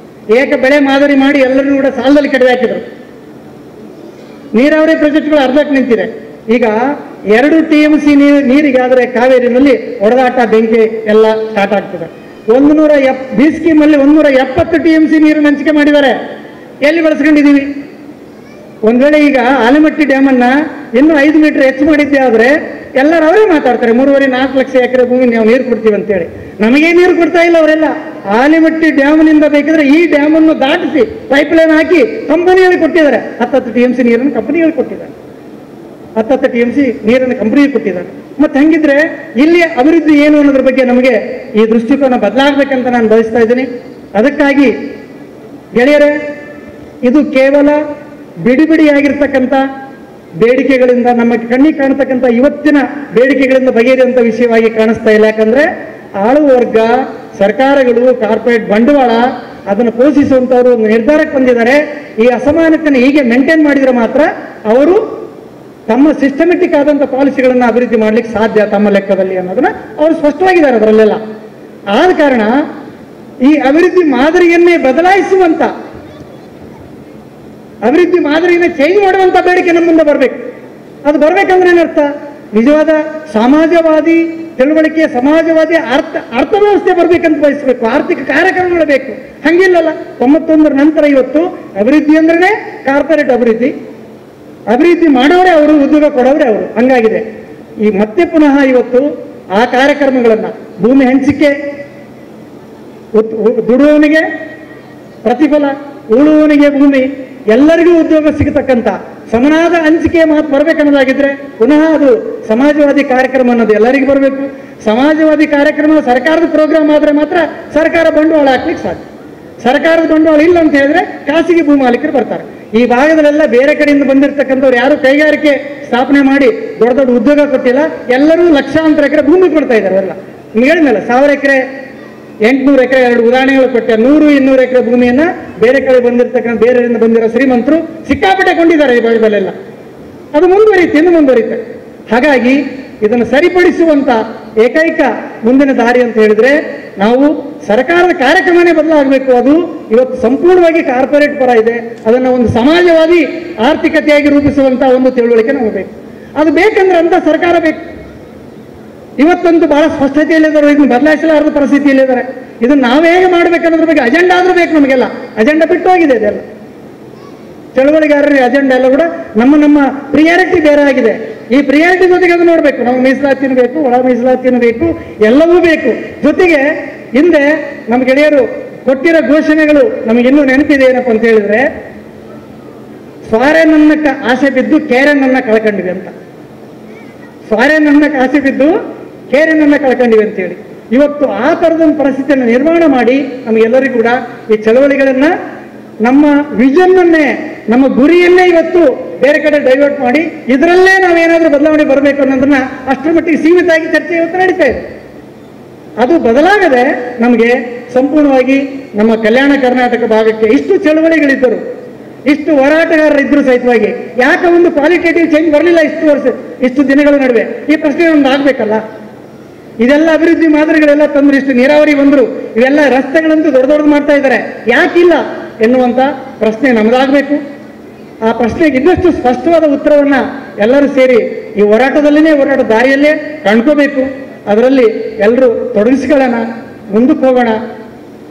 ಏಕ ಬೆಳೆ ಮಾದರಿ ಮಾಡಿ ಎಲ್ಲರೂ ಕೂಡ ಸಾಲದಲ್ಲಿ ಕಡಿಮೆ ಹಾಕಿದ್ರು. ನೀರಾವರಿ ಪ್ರಾಜೆಕ್ಟ್ಗಳು ಅರ್ಧಕ್ಕೆ ನಿಂತಿದೆ. ಈಗ 2 TMC ನೀರಿಗಾದರೆ ಕಾವೇರಿನಲ್ಲಿ ಹೊಡೆದಾಟ, ಬೆಂಕಿ ಎಲ್ಲ ಸ್ಟಾರ್ಟ್ ಆಗ್ತದೆ. 170 ಬಿ ಸ್ಕೀಮಲ್ಲಿ 170 TMC ನೀರನ್ನು ಹಂಚಿಕೆ ಮಾಡಿದ್ದಾರೆ. ಎಲ್ಲಿ ಬಳಸ್ಕೊಂಡಿದ್ದೀವಿ? ಒಂದ್ ವೇಳೆ ಈಗ ಆಲಮಟ್ಟಿ ಡ್ಯಾಮ್ ಅನ್ನ ಇನ್ನೂ 5 ಮೀಟರ್ ಹೆಚ್ಚು ಮಾಡಿದ್ದೆ ಆದ್ರೆ ಎಲ್ಲರೂ ಅವರೇ ಮಾತಾಡ್ತಾರೆ, 3.5-4 ಲಕ್ಷ ಎಕರೆ ಭೂಮಿ ನಾವು ನೀರು ಕೊಡ್ತೀವಿ ಅಂತೇಳಿ. ನಮಗೇ ನೀರು ಕೊಡ್ತಾ ಇಲ್ಲ ಅವರೆಲ್ಲ. ಆಲಿಮಟ್ಟಿ ಡ್ಯಾಮ್ನಿಂದ ಬೇಕಿದ್ರೆ ಈ ಡ್ಯಾಮ್ ಅನ್ನು ದಾಟಿಸಿ ಪೈಪ್ಲೈನ್ ಹಾಕಿ ಕಂಪನಿಗಳಿಗೆ ಕೊಟ್ಟಿದ್ದಾರೆ. 10 TMC ನೀರನ್ನು ಕಂಪನಿಗಳಿಗೆ ಕೊಟ್ಟಿದ್ದಾರೆ. 10 TMC ನೀರನ್ನು ಕಂಪನಿಗೆ ಕೊಟ್ಟಿದ್ದಾರೆ. ಮತ್ತೆ ಹಂಗಿದ್ರೆ ಇಲ್ಲಿ ಅಭಿವೃದ್ಧಿ ಏನು ಅನ್ನೋದ್ರ ಬಗ್ಗೆ ನಮಗೆ ಈ ದೃಷ್ಟಿಕೋನ ಬದಲಾಗಬೇಕಂತ ನಾನು ಬಯಸ್ತಾ ಇದ್ದೀನಿ. ಅದಕ್ಕಾಗಿ ಗೆಳೆಯರೇ, ಇದು ಕೇವಲ ಬಿಡಿಯಾಗಿರ್ತಕ್ಕಂಥ ಬೇಡಿಕೆಗಳಿಂದ, ನಮ್ಮ ಕಣ್ಣಿಗೆ ಕಾಣತಕ್ಕಂಥ ಇವತ್ತಿನ ಬೇಡಿಕೆಗಳಿಂದ ಬಗೆಹರಿಯುವಂಥ ವಿಷಯವಾಗಿ ಕಾಣಿಸ್ತಾ ಇಲ್ಲ. ಯಾಕಂದ್ರೆ ಆಳುವ ವರ್ಗ, ಸರ್ಕಾರಗಳು, ಕಾರ್ಪೊರೇಟ್ ಬಂಡವಾಳ ಅದನ್ನು ಪೋಷಿಸುವಂಥವರು ಒಂದು ನಿರ್ಧಾರಕ್ಕೆ ಬಂದಿದ್ದಾರೆ. ಈ ಅಸಮಾನತೆಯನ್ನು ಹೀಗೆ ಮೇಂಟೈನ್ ಮಾಡಿದರೆ ಮಾತ್ರ ಅವರು ತಮ್ಮ ಸಿಸ್ಟಮೆಟಿಕ್ ಆದಂಥ ಪಾಲಿಸಿಗಳನ್ನು ಅಭಿವೃದ್ಧಿ ಮಾಡ್ಲಿಕ್ಕೆ ಸಾಧ್ಯ ತಮ್ಮ ಲೆಕ್ಕದಲ್ಲಿ ಅನ್ನೋದನ್ನ ಅವರು ಸ್ಪಷ್ಟವಾಗಿದ್ದಾರೆ ಅದರಲ್ಲೆಲ್ಲ. ಆದ ಕಾರಣ ಈ ಅಭಿವೃದ್ಧಿ ಮಾದರಿಯನ್ನೇ ಬದಲಾಯಿಸುವಂತ, ಅಭಿವೃದ್ಧಿ ಮಾದರಿಯನ್ನೇ ಚೇಂಜ್ ಮಾಡುವಂತ ಬೇಡಿಕೆ ನಮ್ಮ ಮುಂದೆ ಬರಬೇಕು. ಅದು ಬರ್ಬೇಕಂದ್ರೆ ಏನರ್ಥ? ನಿಜವಾದ ಸಮಾಜವಾದಿ ತಿಳುವಳಿಕೆ, ಸಮಾಜವಾದಿ ಅರ್ಥವ್ಯವಸ್ಥೆ ಬರ್ಬೇಕಂತ ಬಯಸಬೇಕು. ಆರ್ಥಿಕ ಕಾರ್ಯಕ್ರಮಗಳು ಬೇಕು. ಹಂಗಿಲ್ಲಲ್ಲ. 91 ನಂತರ ಇವತ್ತು ಅಭಿವೃದ್ಧಿ ಅಂದ್ರೇನೆ ಕಾರ್ಪೊರೇಟ್ ಅಭಿವೃದ್ಧಿ. ಅಭಿವೃದ್ಧಿ ಮಾಡೋರೇ ಅವರು, ಉದ್ಯೋಗ ಕೊಡೋರೇ ಅವರು. ಹಂಗಾಗಿದೆ. ಈ ಮತ್ತೆ ಪುನಃ ಇವತ್ತು ಆ ಕಾರ್ಯಕ್ರಮಗಳನ್ನ, ಭೂಮಿ ಹಂಚಿಕೆ, ದುಡುವವನಿಗೆ ಪ್ರತಿಫಲ, ಉಳುವವನಿಗೆ ಭೂಮಿ, ಎಲ್ಲರಿಗೂ ಉದ್ಯೋಗ ಸಿಗತಕ್ಕಂಥ ಸಮನಾದ ಹಂಚಿಕೆ ಮಾತು ಬರಬೇಕನ್ನೋದಾಗಿದ್ರೆ ಪುನಃ ಅದು ಸಮಾಜವಾದಿ ಕಾರ್ಯಕ್ರಮ ಅನ್ನೋದು ಎಲ್ಲರಿಗೂ ಬರಬೇಕು. ಸಮಾಜವಾದಿ ಕಾರ್ಯಕ್ರಮ ಸರ್ಕಾರದ ಪ್ರೋಗ್ರಾಮ್ ಆದ್ರೆ ಮಾತ್ರ ಸರ್ಕಾರ ಬಂಡವಾಳ ಹಾಕ್ಲಿಕ್ಕೆ ಸಾಧ್ಯ. ಸರ್ಕಾರದ ಬಂಡವಾಳ ಇಲ್ಲ ಅಂತ ಹೇಳಿದ್ರೆ ಖಾಸಗಿ ಭೂ ಮಾಲೀಕರು ಬರ್ತಾರೆ. ಈ ಭಾಗದಲ್ಲೆಲ್ಲ ಬೇರೆ ಕಡೆಯಿಂದ ಬಂದಿರತಕ್ಕಂಥವ್ರು ಯಾರು ಕೈಗಾರಿಕೆ ಸ್ಥಾಪನೆ ಮಾಡಿ ದೊಡ್ಡ ದೊಡ್ಡ ಉದ್ಯೋಗ ಕೊಟ್ಟಿಲ್ಲ. ಎಲ್ಲರೂ ಲಕ್ಷಾಂತರ ಎಕರೆ ಭೂಮಿ ಕೊಡ್ತಾ ಇದ್ದಾರೆ. ಎಲ್ಲ ನಿಮ್ಗೆ ಹೇಳಿದ್ನಲ್ಲ, 1000 ಎಕರೆ, 800 ಎಕರೆ, 2 ಉದಾಹರಣೆಗಳು ಕೊಟ್ಟೆ. 100-200 ಎಕರೆ ಭೂಮಿಯನ್ನ ಬೇರೆ ಕಡೆ ಬಂದಿರತಕ್ಕಂಥ, ಬೇರೆಯಿಂದ ಬಂದಿರೋ ಶ್ರೀಮಂತರು ಸಿಕ್ಕಾಪಟ್ಟೆ ಕೊಂಡಿದ್ದಾರೆ ಈ ಭಾಗದಲ್ಲೆಲ್ಲ. ಅದು ಮುಂದುವರಿಯುತ್ತೆ, ಇನ್ನು ಮುಂದುವರಿಯುತ್ತೆ. ಹಾಗಾಗಿ ಇದನ್ನು ಸರಿಪಡಿಸುವಂತ ಏಕೈಕ ಮುಂದಿನ ದಾರಿ ಅಂತ ಹೇಳಿದ್ರೆ ನಾವು ಸರ್ಕಾರದ ಕಾರ್ಯಕ್ರಮನೇ ಬದಲಾಗಬೇಕು. ಅದು ಇವತ್ತು ಸಂಪೂರ್ಣವಾಗಿ ಕಾರ್ಪೊರೇಟ್ ಪರ ಇದೆ. ಅದನ್ನು ಒಂದು ಸಮಾಜವಾದಿ ಆರ್ಥಿಕತೆಯಾಗಿ ರೂಪಿಸುವಂತ ಒಂದು ತಿಳುವಳಿಕೆ ನಮಗೆ ಬೇಕು. ಅದು ಬೇಕಂದ್ರೆ ಅಂತ ಸರ್ಕಾರ ಬೇಕು. ಇವತ್ತಂತೂ ಬಹಳ ಸ್ಪಷ್ಟತೆಯಲ್ಲಿದ್ದಾರೆ, ಇದನ್ನು ಬದಲಾಯಿಸಲಾರದ ಪರಿಸ್ಥಿತಿಯಲ್ಲಿದ್ದಾರೆ. ಇದನ್ನು ನಾವು ಹೇಗೆ ಮಾಡ್ಬೇಕನ್ನೋದ್ರ ಬಗ್ಗೆ ಅಜೆಂಡಾ ಆದ್ರೂ ಬೇಕು. ನಮಗೆಲ್ಲ ಅಜೆಂಡಾ ಬಿಟ್ಟು ಹೋಗಿದೆ. ಇದೆಲ್ಲ ಚಳವಳಿಗಾರರ ಅಜೆಂಡಾ ಎಲ್ಲ ಕೂಡ ನಮ್ಮ ಪ್ರಿಯಾರಿಟಿ ಬೇರೆ ಆಗಿದೆ. ಈ ಪ್ರಿಯಾರಿಟಿ ಜೊತೆಗೆ ಅದು ನೋಡ್ಬೇಕು. ನಮ್ಗೆ ಮೀಸಲಾತಿನೂ ಬೇಕು, ಒಳ ಮೀಸಲಾತಿನೂ ಬೇಕು, ಎಲ್ಲವೂ ಬೇಕು. ಜೊತೆಗೆ ಹಿಂದೆ ನಮ್ಮ ಗೆಳೆಯರು ಕೊಟ್ಟಿರೋ ಘೋಷಣೆಗಳು ನಮಗೆ ಇನ್ನೂ ನೆನಪಿದೆ. ಏನಪ್ಪ ಅಂತ ಹೇಳಿದ್ರೆ, ಸ್ವಾರೇನನ್ನ ಆಸೆ ಬಿದ್ದು ಕೇರನನ್ನ ಕಳ್ಕೊಂಡಿವೆ ಅಂತ. ಸ್ವಾರೇನನ್ನ ಆಸೆ ಬಿದ್ದು ಕೇರನನ್ನ ಕಳ್ಕೊಂಡಿವೆ ಅಂತೇಳಿ ಇವತ್ತು ಆ ಥರದೊಂದು ಪರಿಸ್ಥಿತಿಯನ್ನು ನಿರ್ಮಾಣ ಮಾಡಿ ನಮಗೆಲ್ಲರಿಗೂ ಕೂಡ ಈ ಚಳವಳಿಗಳನ್ನ, ನಮ್ಮ ವಿಷನ್ನನ್ನೇ, ನಮ್ಮ ಗುರಿಯನ್ನೇ ಇವತ್ತು ಬೇರೆ ಕಡೆ ಡೈವರ್ಟ್ ಮಾಡಿ ಇದರಲ್ಲೇ ನಾವೇನಾದ್ರೂ ಬದಲಾವಣೆ ಬರಬೇಕು ಅನ್ನೋದನ್ನ ಅಷ್ಟರ ಮಟ್ಟಿಗೆ ಸೀಮಿತ ಆಗಿ ಚರ್ಚೆ ಇವತ್ತು ನಡೀತಾ ಇದೆ. ಅದು ಬದಲಾಗದೆ ನಮಗೆ ಸಂಪೂರ್ಣವಾಗಿ ನಮ್ಮ ಕಲ್ಯಾಣ ಕರ್ನಾಟಕ ಭಾಗಕ್ಕೆ ಇಷ್ಟು ಚಳವಳಿಗಳಿದ್ದರು ಇಷ್ಟು ಹೋರಾಟಗಾರರಿದ್ರು ಸಹಿತವಾಗಿ ಯಾಕೆ ಒಂದು ಕ್ವಾಲಿಟೇಟಿವ್ ಚೇಂಜ್ ಬರಲಿಲ್ಲ ಇಷ್ಟು ದಿನಗಳ ನಡುವೆ? ಈ ಪ್ರಶ್ನೆ ಒಂದು ಆಗ್ಬೇಕಲ್ಲ. ಇದೆಲ್ಲ ಅಭಿವೃದ್ಧಿ ಮಾದರಿಗಳೆಲ್ಲ ತಂದ್ರು, ಇಷ್ಟು ನೀರಾವರಿ ಬಂದ್ರು, ಇವೆಲ್ಲ ರಸ್ತೆಗಳಂತೂ ದೊಡ್ಡ ಮಾಡ್ತಾ ಇದ್ದಾರೆ, ಯಾಕಿಲ್ಲ ಎನ್ನುವಂತ ಪ್ರಶ್ನೆ ನಮ್ದಾಗಬೇಕು. ಆ ಪ್ರಶ್ನೆಗೆ ಇನ್ನಷ್ಟು ಸ್ಪಷ್ಟವಾದ ಉತ್ತರವನ್ನ ಎಲ್ಲರೂ ಸೇರಿ ಈ ಹೋರಾಟ ದಾರಿಯಲ್ಲೇ ಕಂಡ್ಕೋಬೇಕು. ಅದರಲ್ಲಿ ಎಲ್ಲರೂ ತೊಡಗಿಸ್ಕೊಳ್ಳೋಣ, ಮುಂದಕ್ಕೆ ಹೋಗೋಣ.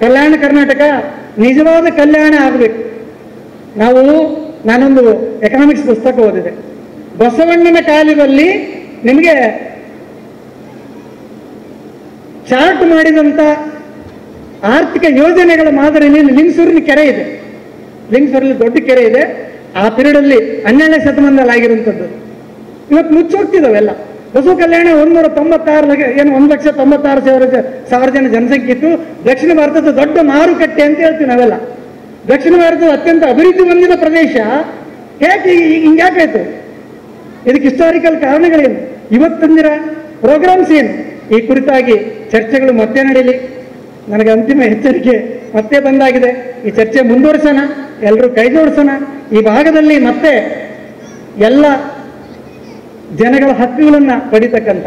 ಕಲ್ಯಾಣ ಕರ್ನಾಟಕ ನಿಜವಾದ ಕಲ್ಯಾಣ ಆಗಬೇಕು. ನಾನೊಂದು ಎಕನಾಮಿಕ್ಸ್ ಪುಸ್ತಕ ಓದಿದೆ. ಬಸವಣ್ಣನ ಕಾಲದಲ್ಲಿ ನಿಮಗೆ ಚಾರ್ಟ್ ಮಾಡಿದಂತ ಆರ್ಥಿಕ ಯೋಜನೆಗಳ ಮಾದರಿಯಲ್ಲಿ ಲಿಂಗಸೂರಿನ ಕೆರೆ ಇದೆ. ಲಿಂಗಸೂರಲ್ಲಿ ದೊಡ್ಡ ಕೆರೆ ಇದೆ. ಆ ಪೀರಿಯಡ್ ಅಲ್ಲಿ 12ನೇ ಶತಮಾನದಲ್ಲಿ ಆಗಿರುವಂಥದ್ದು. ಇವತ್ತು ಮುಚ್ಚೋಗ್ತಿದಾವೆಲ್ಲ. ಬಸವ ಕಲ್ಯಾಣ 196 ಜನ ಜನಸಂಖ್ಯೆ ಇತ್ತು. ದಕ್ಷಿಣ ಭಾರತದ ದೊಡ್ಡ ಮಾರುಕಟ್ಟೆ ಅಂತ ಹೇಳ್ತೀವಿ ನಾವೆಲ್ಲ. ದಕ್ಷಿಣ ಭಾರತದ ಅತ್ಯಂತ ಅಭಿವೃದ್ಧಿ ಹೊಂದಿದ ಪ್ರದೇಶ ಹೇಗೆ ಹಿಂಗ್ಯಾಕಾಯ್ತು? ಇದಕ್ಕೆ ಹಿಸ್ಟಾರಿಕಲ್ ಕಾರಣಗಳೇನು? ಇವತ್ತಂದಿರ ಪ್ರೋಗ್ರಾಮ್ಸ್ ಏನು? ಈ ಕುರಿತಾಗಿ ಚರ್ಚೆಗಳು ಮತ್ತೆ ನಡೆಯಲಿ. ನನಗೆ ಅಂತಿಮ ಎಚ್ಚರಿಕೆ ಮತ್ತೆ ಬಂದಾಗಿದೆ. ಈ ಚರ್ಚೆ ಮುಂದುವರಿಸೋಣ, ಎಲ್ಲರೂ ಕೈ ಜೋಡಿಸೋಣ. ಈ ಭಾಗದಲ್ಲಿ ಮತ್ತೆ ಎಲ್ಲ ಜನಗಳ ಹಕ್ಕುಗಳನ್ನು ಪಡಿತಕ್ಕಂಥ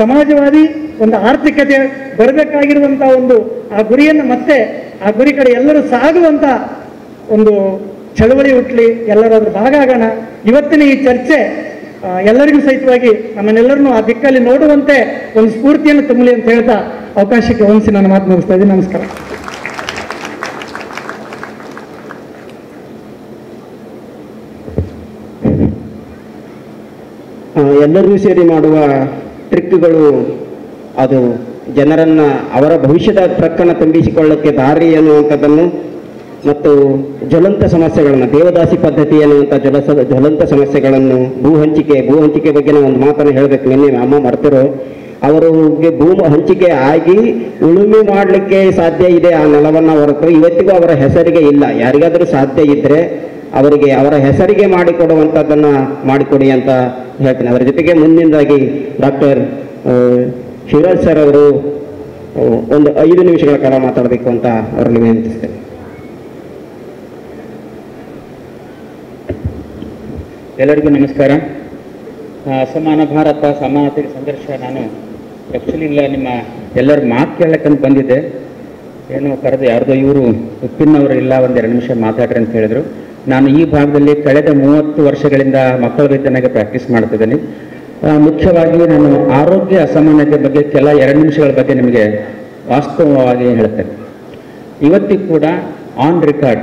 ಸಮಾಜವಾದಿ ಒಂದು ಆರ್ಥಿಕತೆ ಬರಬೇಕಾಗಿರುವಂಥ ಒಂದು ಆ ಗುರಿಯನ್ನು ಮತ್ತೆ ಆ ಗುರಿ ಕಡೆ ಎಲ್ಲರೂ ಸಾಗುವಂಥ ಒಂದು ಚಳವಳಿ ಹುಟ್ಟಲಿ. ಎಲ್ಲರೂ ಅದ್ರ ಭಾಗ ಆಗೋಣ. ಇವತ್ತಿನ ಈ ಚರ್ಚೆ ಎಲ್ಲರಿಗೂ ಸಹಿತವಾಗಿ ನಮ್ಮನ್ನೆಲ್ಲರನ್ನೂ ಆ ದಿಕ್ಕಲ್ಲಿ ನೋಡುವಂತೆ ಒಂದು ಸ್ಫೂರ್ತಿಯನ್ನು ತುಂಬಲಿ ಅಂತ ಹೇಳ್ತಾ ಅವಕಾಶಕ್ಕೆ ಹೊಂದಿಸಿ ನಾನು ಮಾತು ಮುಗಿಸ್ತಾ ಇದ್ದೀನಿ. ನಮಸ್ಕಾರ. ಎಲ್ಲರೂ ಸೇರಿ ಮಾಡುವ ಟ್ರಿಕ್ಗಳು ಅದು ಜನರನ್ನ ಅವರ ಭವಿಷ್ಯದ ಟ್ರಕ್ಕನ್ನು ತುಂಬಿಸಿಕೊಳ್ಳಕ್ಕೆ ದಾರಿ ಅನ್ನುವಂಥದ್ದನ್ನು ಮತ್ತು ಜ್ವಲಂತ ಸಮಸ್ಯೆಗಳನ್ನು, ದೇವದಾಸಿ ಪದ್ಧತಿ ಅನ್ನುವಂಥ ಜ್ವಲಂತ ಸಮಸ್ಯೆಗಳನ್ನು, ಭೂ ಹಂಚಿಕೆ ಬಗ್ಗೆ ನಾವು ಒಂದು ಮಾತನ್ನು ಹೇಳಬೇಕು. ನಿನ್ನೆ ಅಮ್ಮ ಮರ್ತಿರೋ ಅವರಿಗೆ ಭೂ ಹಂಚಿಕೆ ಆಗಿ ಉಳುಮೆ ಮಾಡಲಿಕ್ಕೆ ಸಾಧ್ಯ ಇದೆ ಆ ನೆಲವನ್ನು ಹೊರತು ಇವತ್ತಿಗೂ ಅವರ ಹೆಸರಿಗೆ ಇಲ್ಲ. ಯಾರಿಗಾದರೂ ಸಾಧ್ಯ ಇದ್ದರೆ ಅವರಿಗೆ ಅವರ ಹೆಸರಿಗೆ ಮಾಡಿಕೊಡುವಂಥದ್ದನ್ನು ಮಾಡಿಕೊಡಿ ಅಂತ ಹೇಳ್ತೀನಿ. ಅದರ ಜೊತೆಗೆ ಮುಂದಿನದಾಗಿ ಡಾಕ್ಟರ್ ಶಿವರಾಜ್ ಸರ್ ಅವರು ಒಂದು 5 ನಿಮಿಷಗಳ ಕಾಲ ಮಾತಾಡಬೇಕು ಅಂತ ಅವರಲ್ಲಿ ವಿನಂತಿಸ್ತೇನೆ. ಎಲ್ಲರಿಗೂ ನಮಸ್ಕಾರ. ಸಮಾನ ಭಾರತ ಸಮಾನತೆಗೆ ಸಂಘರ್ಷ. ನಾನು ಆ್ಯಕ್ಚುಲಿ ಇಲ್ಲ ನಿಮ್ಮ ಎಲ್ಲರ ಮಾತು ಕೇಳಕ್ಕಂತ ಬಂದಿದ್ದೆ. ಏನೋ ಕರೆದು ಯಾರ್ದೋ ಇವರು ಉಪ್ಪಿನವರು ಇಲ್ಲ, 1-2 ನಿಮಿಷ ಮಾತಾಡ್ರಿ ಅಂತ ಹೇಳಿದರು. ನಾನು ಈ ಭಾಗದಲ್ಲಿ ಕಳೆದ 30 ವರ್ಷಗಳಿಂದ ಮಕ್ಕಳ ವೈದ್ಯನಾಗಿ ಪ್ರಾಕ್ಟೀಸ್ ಮಾಡ್ತಿದ್ದೀನಿ. ಮುಖ್ಯವಾಗಿ ನಾನು ಆರೋಗ್ಯ ಅಸಮಾನತೆ ಬಗ್ಗೆ 2 ನಿಮಿಷಗಳ ಬಗ್ಗೆ ನಿಮಗೆ ವಾಸ್ತವವಾಗಿ ಹೇಳ್ತೇನೆ. ಇವತ್ತಿಗೂ ಕೂಡ ಆನ್ ರೆಕಾರ್ಡ್